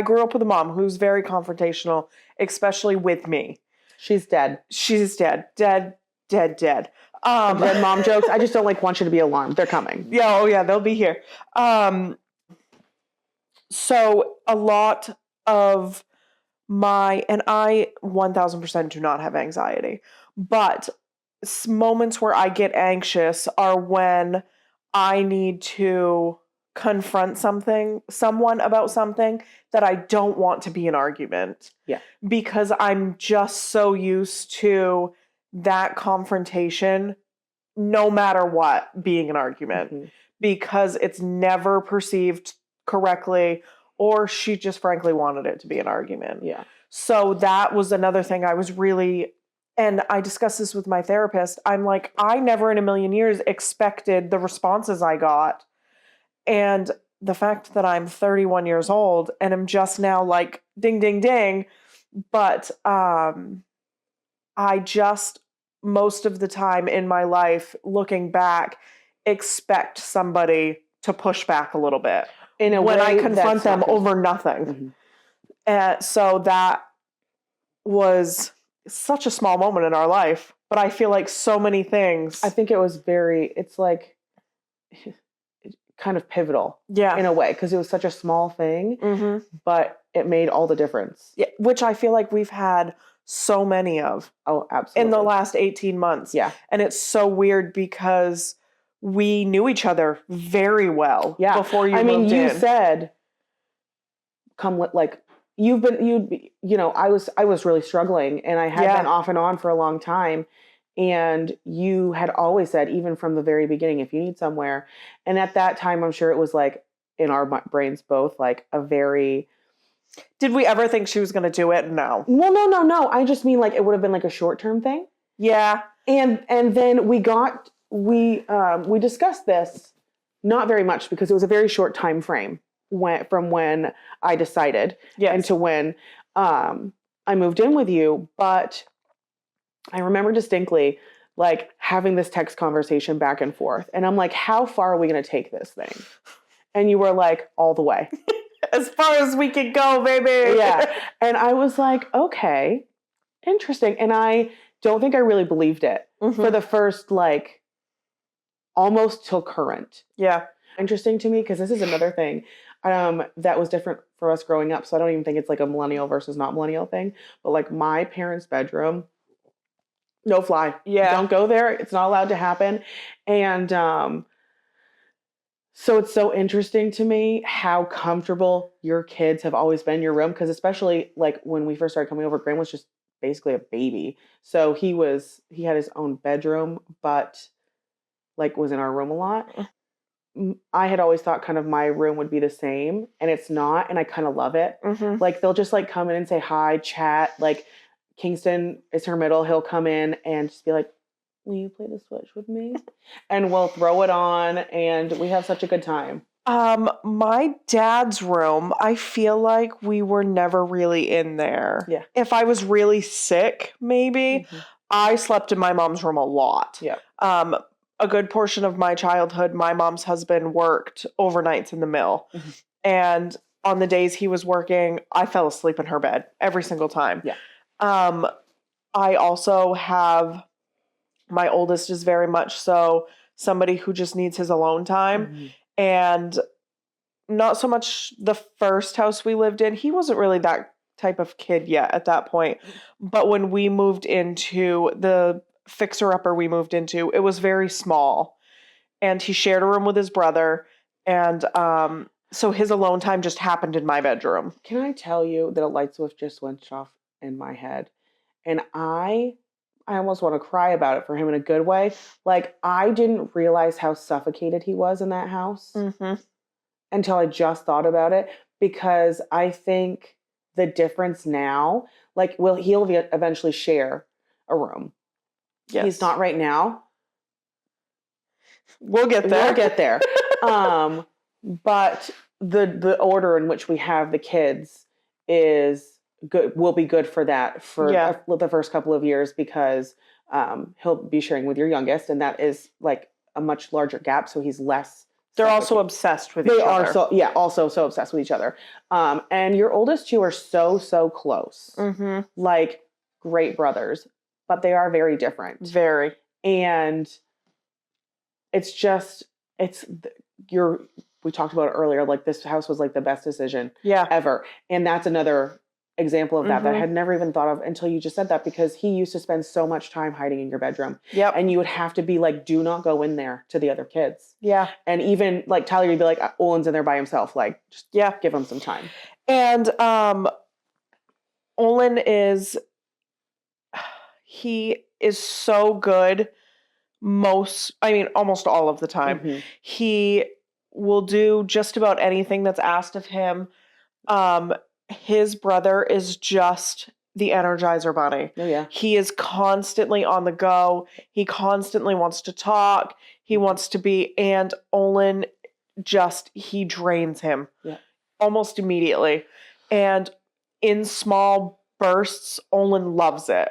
grew up with a mom who's very confrontational, especially with me. She's dead. She's dead. Dead. Dead mom jokes. I just don't want you to be alarmed. They're coming. Yeah, oh yeah, they'll be here. So a lot of and I 1000% do not have anxiety, but moments where I get anxious are when I need to confront someone about something that I don't want to be an argument. Yeah. Because I'm just so used to that confrontation, no matter what, being an argument. Mm-hmm. Because it's never perceived correctly, or she just frankly wanted it to be an argument. Yeah. So that was another thing I was really, and I discussed this with my therapist. I'm like, I never in a million years expected the responses I got. And the fact that I'm 31 years old and I'm just now like, ding, ding, ding. But I just, most of the time in my life, looking back, expect somebody to push back a little bit in a when way I confront them over nothing. Mm-hmm. And so that was such a small moment in our life, but I feel like so many things. I think it was it's like kind of pivotal, in a way, because it was such a small thing, mm-hmm. but it made all the difference. Yeah, which I feel like we've had so many of. Oh, absolutely. In the last 18 months. Yeah. And it's so weird because we knew each other very well before you moved in. You said, I was really struggling, and I had been off and on for a long time. And you had always said, even from the very beginning, if you need somewhere. And at that time, I'm sure it was in our brains both, a very... Did we ever think she was going to do it? No. Well, no. I just mean it would have been a short-term thing. Yeah. And then we discussed this, not very much, because it was a very short time frame from when I decided and to when I moved in with you. But I remember distinctly having this text conversation back and forth. And I'm like, how far are we going to take this thing? And you were like, all the way. As far as we could go, baby. Yeah. And I was like, okay, interesting. And I don't think I really believed it for the first almost till current. Yeah. Interesting to me, because this is another thing that was different for us growing up. So I don't even think it's a millennial versus not millennial thing. But my parents' bedroom, no fly. Yeah. Don't go there. It's not allowed to happen. And so it's so interesting to me how comfortable your kids have always been in your room. Because especially when we first started coming over, Graham was just basically a baby. So he had his own bedroom, but was in our room a lot. I had always thought kind of my room would be the same, and it's not. And I kind of love it. Mm-hmm. They'll just come in and say hi, chat. Kingston is her middle. He'll come in and just be like, will you play the Switch with me? And we'll throw it on, and we have such a good time. My dad's room, I feel like we were never really in there. Yeah. If I was really sick, maybe, I slept in my mom's room a lot. Yeah. A good portion of my childhood, my mom's husband worked overnights in the mill. Mm-hmm. And on the days he was working, I fell asleep in her bed every single time. Yeah. I also have... My oldest is very much so somebody who just needs his alone time. Mm-hmm. And not so much the first house we lived in. He wasn't really that type of kid yet at that point. But when we moved into the fixer-upper we moved into, it was very small. And he shared a room with his brother. And so his alone time just happened in my bedroom. Can I tell you that a light switch just went off in my head? And I almost want to cry about it for him in a good way. Like, I didn't realize how suffocated he was in that house until I just thought about it, because I think the difference now, like, he'll eventually share a room. Yes. He's not right now. We'll get there. We'll get there. But the order in which we have the kids is good. Will be good for that for the first couple of years, because he'll be sharing with your youngest, and that is like a much larger gap. So he's less. They're also obsessed with each other. They are also so obsessed with each other. And your oldest two are so close, like great brothers, but they are very different. Very. And it's just, we talked about it earlier, like this house was like the best decision ever. And that's another example of that I had never even thought of until you just said that, because he used to spend so much time hiding in your bedroom. Yep. And you would have to be like, do not go in there to the other kids. Yeah. And even like Tyler, you'd be like, Owen's in there by himself. Like, just give him some time. And Olin he is so good almost all of the time. He will do just about anything that's asked of him. His brother is just the Energizer Bunny. Oh, yeah. He is constantly on the go. He constantly wants to talk. He wants to be, and Olin he drains him almost immediately. And in small bursts, Olin loves it.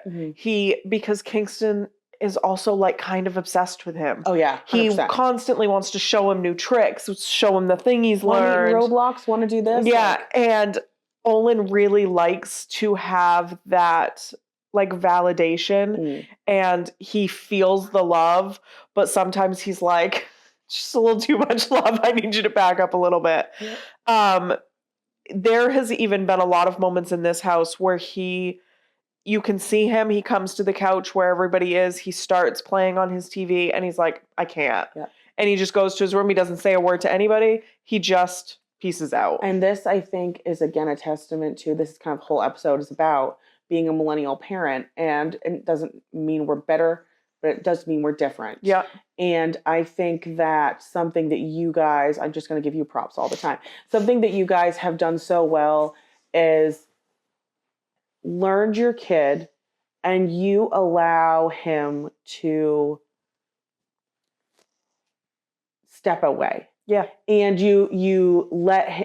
Because Kingston is also like kind of obsessed with him. Oh yeah, 100%. He constantly wants to show him new tricks, show him the thing he's learned. Roblox, want to do this? Yeah, and Olin really likes to have that like validation, and he feels the love, but sometimes he's like, just a little too much love. I need you to back up a little bit. Yeah. There has even been a lot of moments in this house where you can see him. He comes to the couch where everybody is. He starts playing on his TV and he's like, I can't. Yeah. And he just goes to his room. He doesn't say a word to anybody. He just pieces out. And this, I think, is again a testament to, this kind of whole episode is about being a millennial parent. And it doesn't mean we're better, but it does mean we're different. Yeah. And I think that something that you guys, I'm just going to give you props all the time. Something that you guys have done so well is learned your kid, and you allow him to step away. Yeah. And you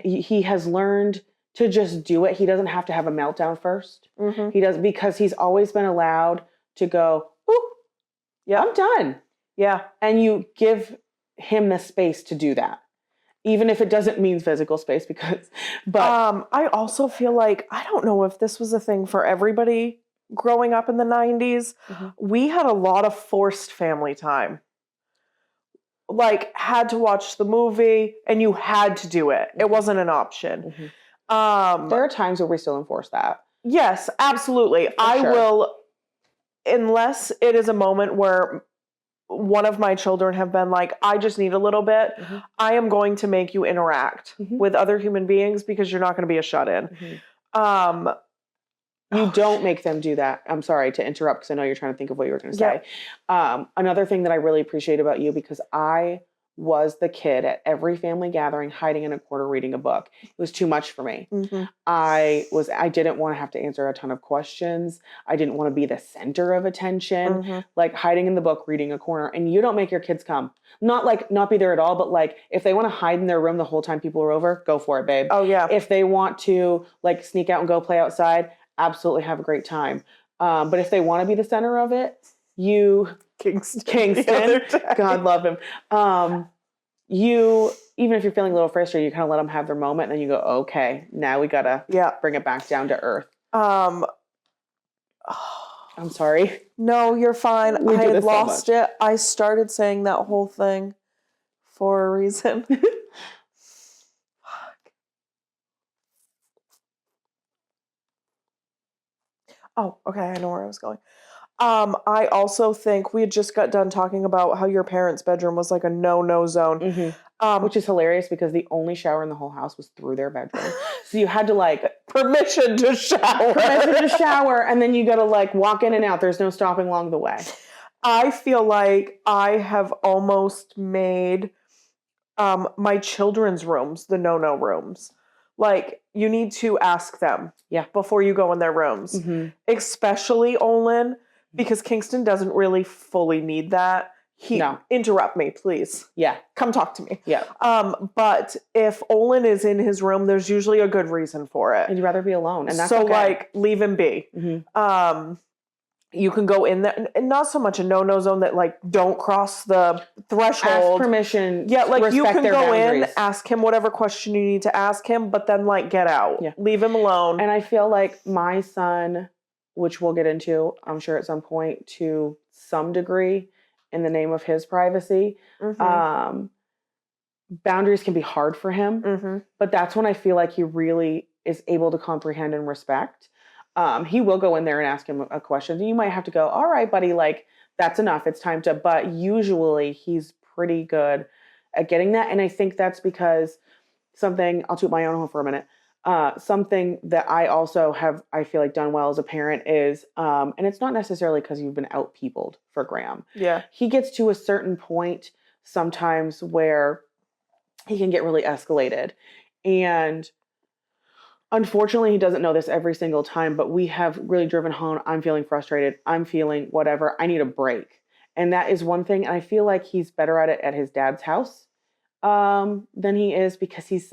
he has learned to just do it. He doesn't have to have a meltdown first. He does, because he's always been allowed to go, ooh, yeah, I'm done. Yeah. And you give him the space to do that. Even if it doesn't mean physical space, but I also feel like, I don't know if this was a thing for everybody growing up in the 90s. We had a lot of forced family time. Like, had to watch the movie and you had to do it. It wasn't an option. There are times where we still enforce that. Yes, absolutely. I will, unless it is a moment where one of my children have been like, I just need a little bit. I am going to make you interact with other human beings, because you're not going to be a shut-in. You don't make them do that. I'm sorry to interrupt, because I know you're trying to think of what you were going to say. Another thing that I really appreciate about you, because I was the kid at every family gathering hiding in a corner reading a book. It was too much for me. I didn't want to have to answer a ton of questions. I didn't want to be the center of attention. Like, hiding in the book, reading a corner. And you don't make your kids come. Not be there at all, but like, if they want to hide in their room the whole time people are over, go for it, babe. Oh yeah. If they want to like sneak out and go play outside, absolutely have a great time. But if they want to be the center of it, Kingston, God love him. Even if you're feeling a little frustrated, you kind of let them have their moment, and then you go, okay, now we gotta bring it back down to earth. I'm sorry. No, you're fine. I had lost it. I started saying that whole thing for a reason. Oh, okay. I know where I was going. I also think we had just got done talking about how your parents' bedroom was like a no zone. Mm-hmm. Which is hilarious because the only shower in the whole house was through their bedroom. So you had to like permission to shower. And then you got to like walk in and out. There's no stopping along the way. I feel like I have almost made my children's rooms the no rooms. Like, you need to ask them before you go in their rooms. Mm-hmm. Especially Olin, because Kingston doesn't really fully need that. Interrupt me, please. Yeah. Come talk to me. Yeah. But if Olin is in his room, there's usually a good reason for it. And you'd rather be alone. And that's so, okay. like, leave him be. Mm-hmm. You can go in there, and not so much a no zone that like don't cross the threshold. Ask permission. Yeah, like you can go boundaries. in, ask him whatever question you need to ask him, but then like get out. Yeah. Leave him alone. And I feel like my son, which we'll get into, I'm sure at some point, to some degree, in the name of his privacy, boundaries can be hard for him. But that's when I feel like he really is able to comprehend and respect. He will go in there and ask him a question. You might have to go, all right, buddy, like, that's enough. It's time to, but usually he's pretty good at getting that. And I think that's because I'll toot my own horn for a minute. Something that I also have, I feel like done well as a parent is, and it's not necessarily because you've been out-peopled for Graham. Yeah. He gets to a certain point sometimes where he can get really escalated. And unfortunately, he doesn't know this every single time, but we have really driven home. I'm feeling frustrated. I'm feeling whatever. I need a break. And that is one thing. And I feel like he's better at it at his dad's house than he is because he's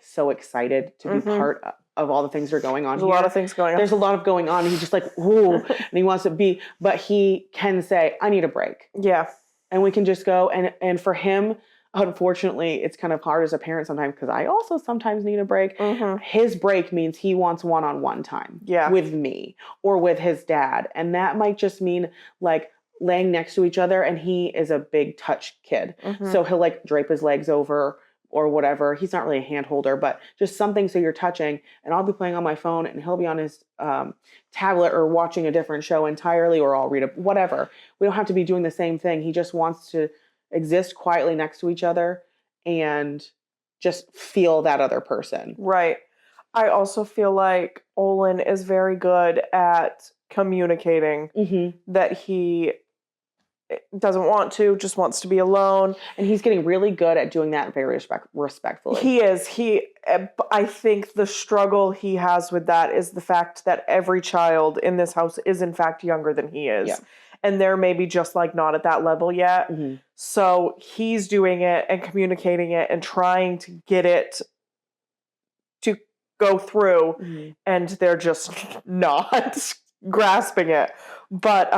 so excited to be part of all the things that are going on. There's a lot of things going on. There's a lot of going on. And he's just like, ooh, and he wants to be, but he can say, I need a break. Yeah. And we can just go. And for him, unfortunately, it's kind of hard as a parent sometimes because I also sometimes need a break. His break means he wants one-on-one time with me or with his dad. And that might just mean like laying next to each other. And he is a big touch kid. So he'll like drape his legs over or whatever. He's not really a hand holder, but just something so you're touching. And I'll be playing on my phone and he'll be on his tablet or watching a different show entirely, or I'll read whatever. We don't have to be doing the same thing. He just wants to exist quietly next to each other and just feel that other person. Right. I also feel like Olin is very good at communicating that he doesn't want to, just wants to be alone. And he's getting really good at doing that very respectfully. He is. I think the struggle he has with that is the fact that every child in this house is in fact younger than he is. Yeah. And they're maybe just like not at that level yet. So he's doing it and communicating it and trying to get it to go through and they're just not grasping it. But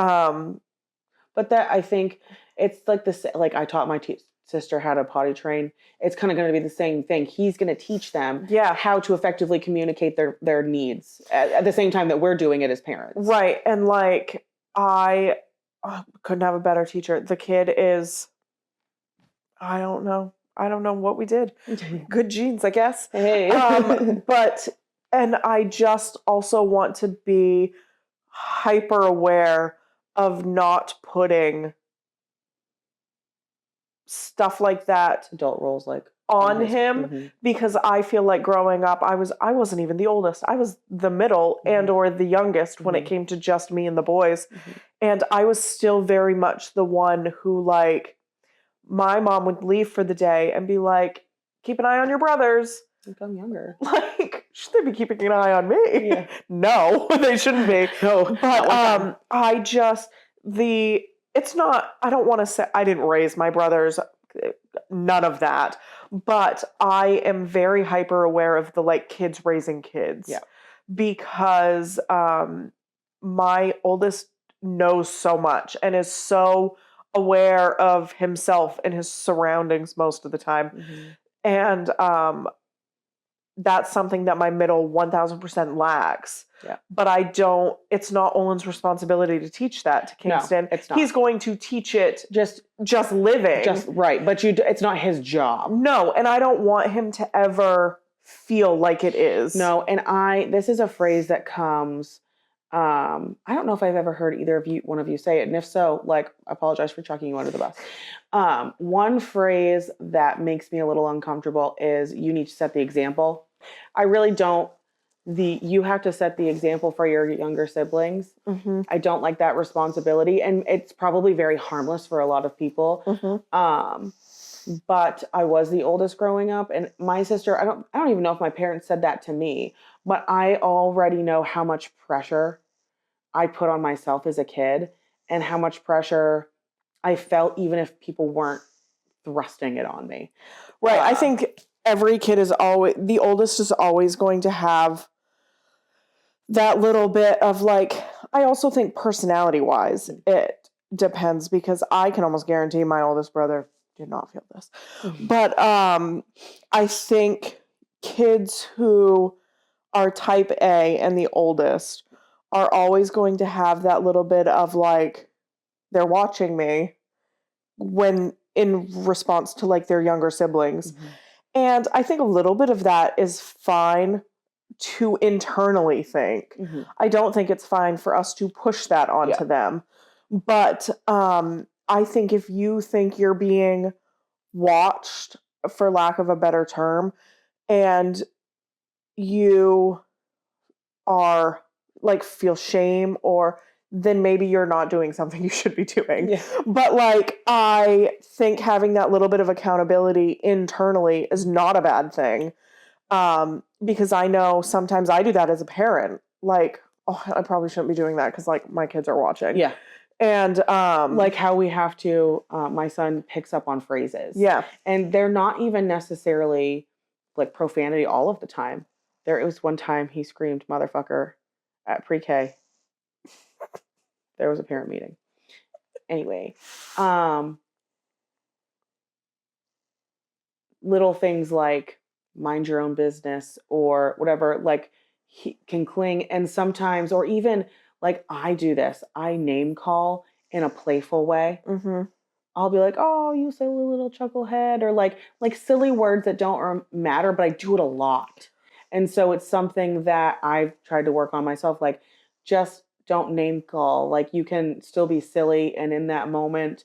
that, I think it's like this, like I taught my sister how to potty train. It's kind of going to be the same thing. He's going to teach them how to effectively communicate their needs at the same time that we're doing it as parents. Right. And like, I couldn't have a better teacher. The kid is, I don't know what we did. Good genes, I guess. Hey. And I just also want to be hyper aware of not putting stuff like that, adult roles like on him, because I feel like growing up, I wasn't even the oldest. I was the middle and or the youngest when it came to just me and the boys. And I was still very much the one who, like, my mom would leave for the day and be like, keep an eye on your brothers. I'm younger. Like, should they be keeping an eye on me? Yeah. No, they shouldn't be. No. But it's not, I don't want to say I didn't raise my brothers, none of that. But I am very hyper aware of the like kids raising kids. Yeah. Because my oldest knows so much and is so aware of himself and his surroundings most of the time. And that's something that my middle 1000% lacks. Yeah. But it's not Olin's responsibility to teach that to Kingston. No, it's not. He's going to teach it just living. Just right. But it's not his job. No. And I don't want him to ever feel like it is. No. And this is a phrase that comes I don't know if I've ever heard either of you, one of you say it. And if so, like, I apologize for chucking you under the bus. One phrase that makes me a little uncomfortable is you need to set the example. I really don't. You have to set the example for your younger siblings. Mm-hmm. I don't like that responsibility. And it's probably very harmless for a lot of people. Mm-hmm. But I was the oldest growing up, and my sister, I don't even know if my parents said that to me, but I already know how much pressure I put on myself as a kid and how much pressure I felt even if people weren't thrusting it on me. Right. I think every kid is always, the oldest is always going to have that little bit of like, I also think personality wise, it depends because I can almost guarantee my oldest brother did not feel this. But I think kids who are type A and the oldest are always going to have that little bit of like, they're watching me when in response to like their younger siblings. Mm-hmm. And I think a little bit of that is fine to internally think. Mm-hmm. I don't think it's fine for us to push that onto them. But I think if you think you're being watched, for lack of a better term, and you are like feel shame, or then maybe you're not doing something you should be doing. Yeah. But like, I think having that little bit of accountability internally is not a bad thing. Because I know sometimes I do that as a parent. Like, oh, I probably shouldn't be doing that because like my kids are watching. Yeah. And like how we have to, my son picks up on phrases. Yeah. And they're not even necessarily like profanity all of the time. There was one time he screamed motherfucker at pre-K. There was a parent meeting. Anyway, little things like mind your own business or whatever, like he can cling. And sometimes, or even like I do this, I name call in a playful way. Mm-hmm. I'll be like, oh, you silly little chucklehead, or like silly words that don't matter, but I do it a lot. And so it's something that I've tried to work on myself. Like, just don't name call. Like, you can still be silly and in that moment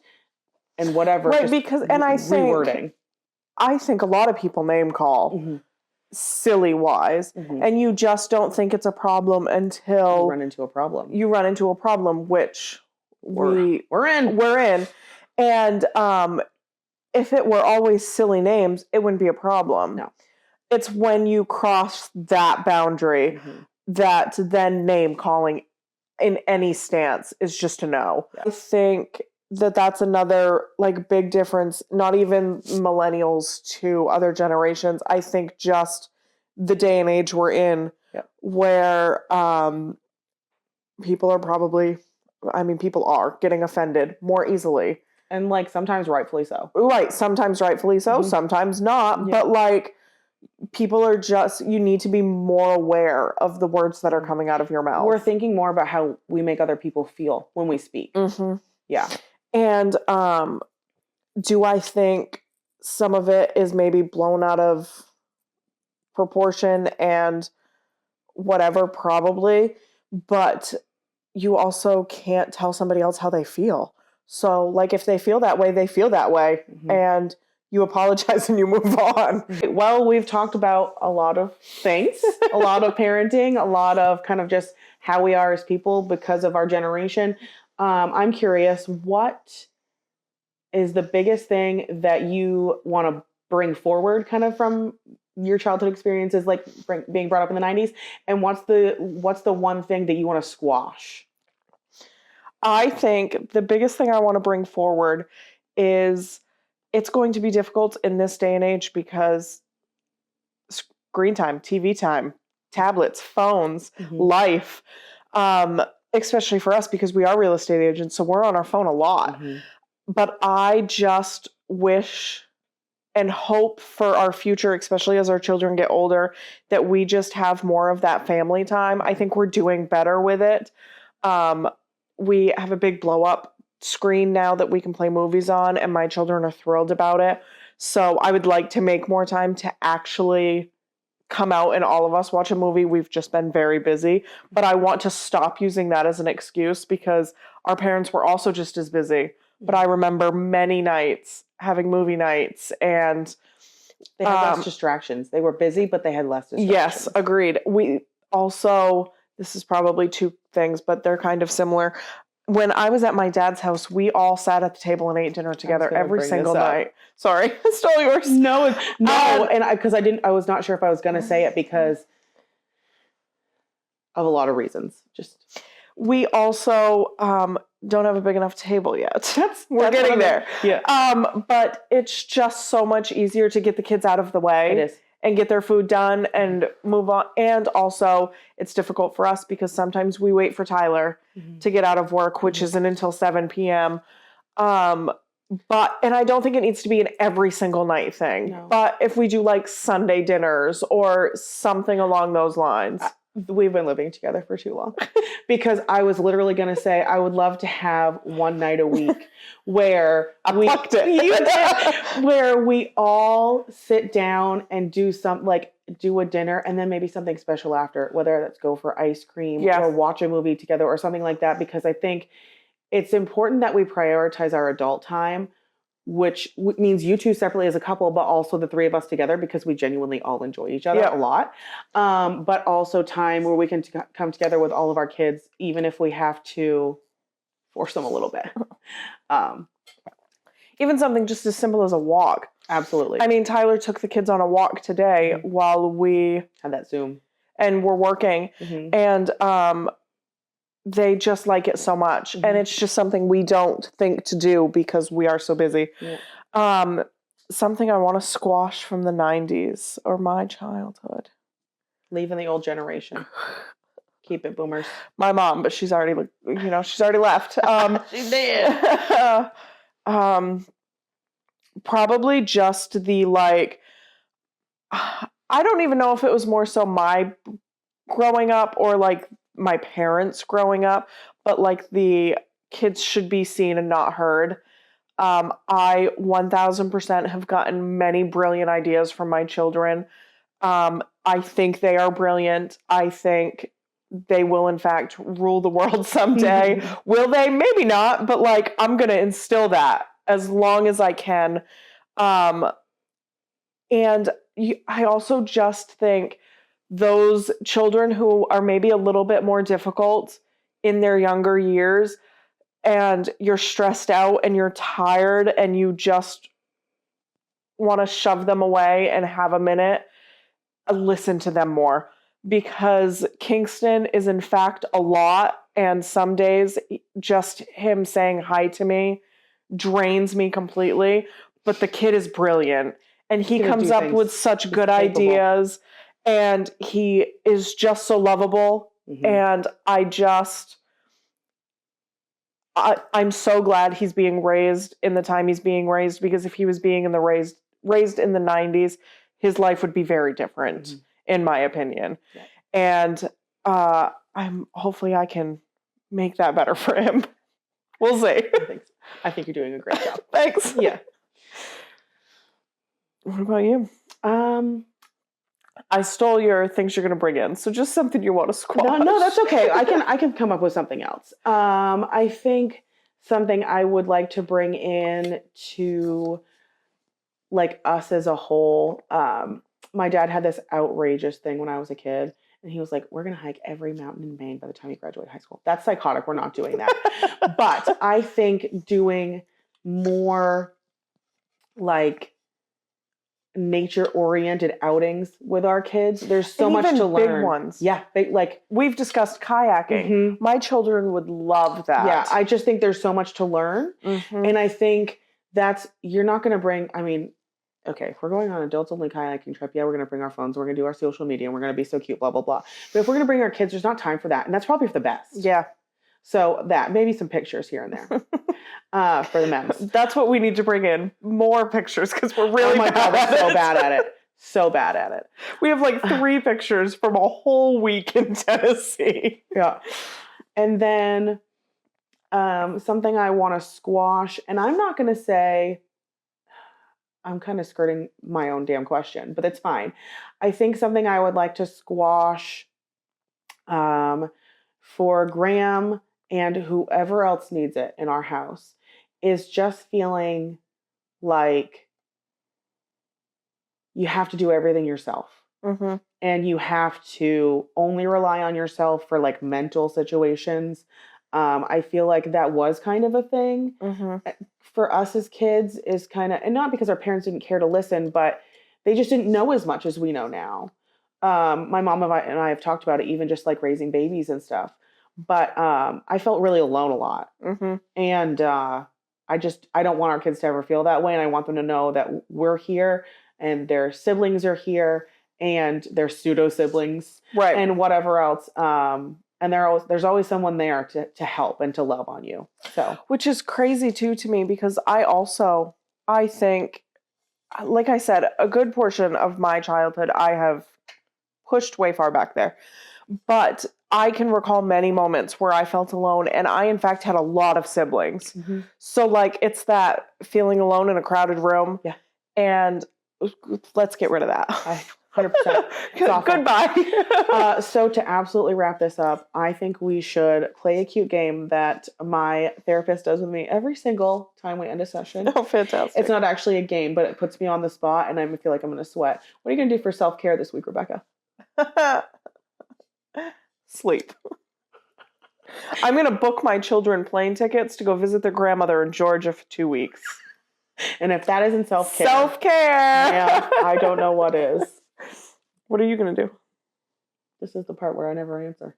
and whatever. Right, because, and I think a lot of people name call silly wise, and you just don't think it's a problem until you run into a problem. Which we're in. And if it were always silly names, it wouldn't be a problem. No. It's when you cross that boundary that then name calling in any stance is just a no. Yeah. I think that that's another like big difference, not even millennials to other generations. I think just the day and age we're in where people are getting offended more easily. And like sometimes rightfully so. Right. Sometimes rightfully so, sometimes not. Yeah. But like people are just, you need to be more aware of the words that are coming out of your mouth. We're thinking more about how we make other people feel when we speak. Mm-hmm. Yeah. And do I think some of it is maybe blown out of proportion and whatever? Probably. But you also can't tell somebody else how they feel. So, like, if they feel that way, they feel that way. And you apologize and you move on. Well, we've talked about a lot of things, a lot of parenting, a lot of kind of just how we are as people because of our generation. I'm curious, what is the biggest thing that you want to bring forward kind of from your childhood experiences, like being brought up in the 90s? And what's the one thing that you want to squash? I think the biggest thing I want to bring forward is it's going to be difficult in this day and age because screen time, TV time, tablets, phones, life, especially for us because we are real estate agents, so we're on our phone a lot. But I just wish and hope for our future, especially as our children get older, that we just have more of that family time. I think we're doing better with it. We have a big blow up screen now that we can play movies on, and my children are thrilled about it. So I would like to make more time to actually come out and all of us watch a movie. We've just been very busy. But I want to stop using that as an excuse because our parents were also just as busy. But I remember many nights having movie nights and they had less distractions. They were busy, but they had less distractions. Yes, agreed. We also, this is probably two things, but they're kind of similar. When I was at my dad's house, we all sat at the table and ate dinner together every single night. Sorry, I stole yours. No, and I was not sure if I was going to say it because of a lot of reasons. We also don't have a big enough table yet. We're getting there. Yeah. But it's just so much easier to get the kids out of the way. It is. And get their food done and move on. And also, it's difficult for us because sometimes we wait for Tyler to get out of work, which isn't until 7 p.m. And I don't think it needs to be an every single night thing. No. But if we do like Sunday dinners or something along those lines. We've been living together for too long. Because I was literally going to say I would love to have one night a week where we all sit down and do a dinner and then maybe something special after, whether that's go for ice cream or watch a movie together or something like that, because I think it's important that we prioritize our adult time, which means you two separately as a couple, but also the three of us together because we genuinely all enjoy each other a lot. But also time where we can come together with all of our kids, even if we have to force them a little bit. Even something just as simple as a walk. Absolutely. I mean, Tyler took the kids on a walk today while we had that Zoom and we're working. And they just like it so much. And it's just something we don't think to do because we are so busy. Yeah. Something I want to squash from the 90s or my childhood. Leaving the old generation. Keep it, boomers. My mom, but she's already left. She did. Probably just the I don't even know if it was more so my growing up or like my parents growing up, but like the kids should be seen and not heard. I 1000% have gotten many brilliant ideas from my children. I think they are brilliant. I think they will in fact rule the world someday. Will they? Maybe not, but like I'm going to instill that as long as I can. And I also just think those children who are maybe a little bit more difficult in their younger years and you're stressed out and you're tired and you just want to shove them away and have a minute, listen to them more because Kingston is in fact a lot. And some days just him saying hi to me drains me completely, but the kid is brilliant and he comes up with such good ideas. And he is just so lovable. And I'm so glad he's being raised in the time he's being raised, because if he was being raised in the 90s, his life would be very different, in my opinion. Yeah. And hopefully I can make that better for him. We'll see. I think you're doing a great job. Thanks. Yeah. What about you? I stole your things you're going to bring in, so just something you want to squash. No, that's okay. I can come up with something else. I think something I would like to bring in to like us as a whole. My dad had this outrageous thing when I was a kid, and he was like, "We're going to hike every mountain in Maine by the time you graduate high school." That's psychotic. We're not doing that. But I think doing more like nature-oriented outings with our kids. There's so much to learn. Big ones. Yeah, we've discussed kayaking. My children would love that. Yeah, I just think there's so much to learn. And I think you're not going to bring, okay, if we're going on adults-only kayaking trip, we're going to bring our phones, we're going to do our social media, and we're going to be so cute, blah, blah, blah. But if we're going to bring our kids, there's not time for that. And that's probably for the best. Yeah. So maybe some pictures here and there for the memes. That's what we need to bring in. More pictures, because we're really we're so bad at it. So bad at it. We have like 3 pictures from a whole week in Tennessee. Yeah. And then something I want to squash, and I'm not going to say, I'm kind of skirting my own damn question, but it's fine. I think something I would like to squash for Graham and whoever else needs it in our house is just feeling like you have to do everything yourself. Mm-hmm. And you have to only rely on yourself for like mental situations. I feel like that was kind of a thing for us as kids is kind of, and not because our parents didn't care to listen, but they just didn't know as much as we know now. My mom and I have talked about it, even just like raising babies and stuff. But I felt really alone a lot. And I don't want our kids to ever feel that way. And I want them to know that we're here and their siblings are here and their pseudo siblings, right, and whatever else. And there's always someone there to help and to love on you. So, which is crazy too to me because I think, like I said, a good portion of my childhood I have pushed way far back there, but I can recall many moments where I felt alone, and I in fact had a lot of siblings. So like it's that feeling alone in a crowded room. Yeah. And let's get rid of that. 100%. Goodbye. So to absolutely wrap this up, I think we should play a cute game that my therapist does with me every single time we end a session. Oh, fantastic. It's not actually a game, but it puts me on the spot and I feel like I'm going to sweat. What are you going to do for self-care this week, Rebecca? Sleep. I'm going to book my children plane tickets to go visit their grandmother in Georgia for 2 weeks. And if that isn't self-care. Self-care. Yeah, I don't know what is. What are you going to do? This is the part where I never answer.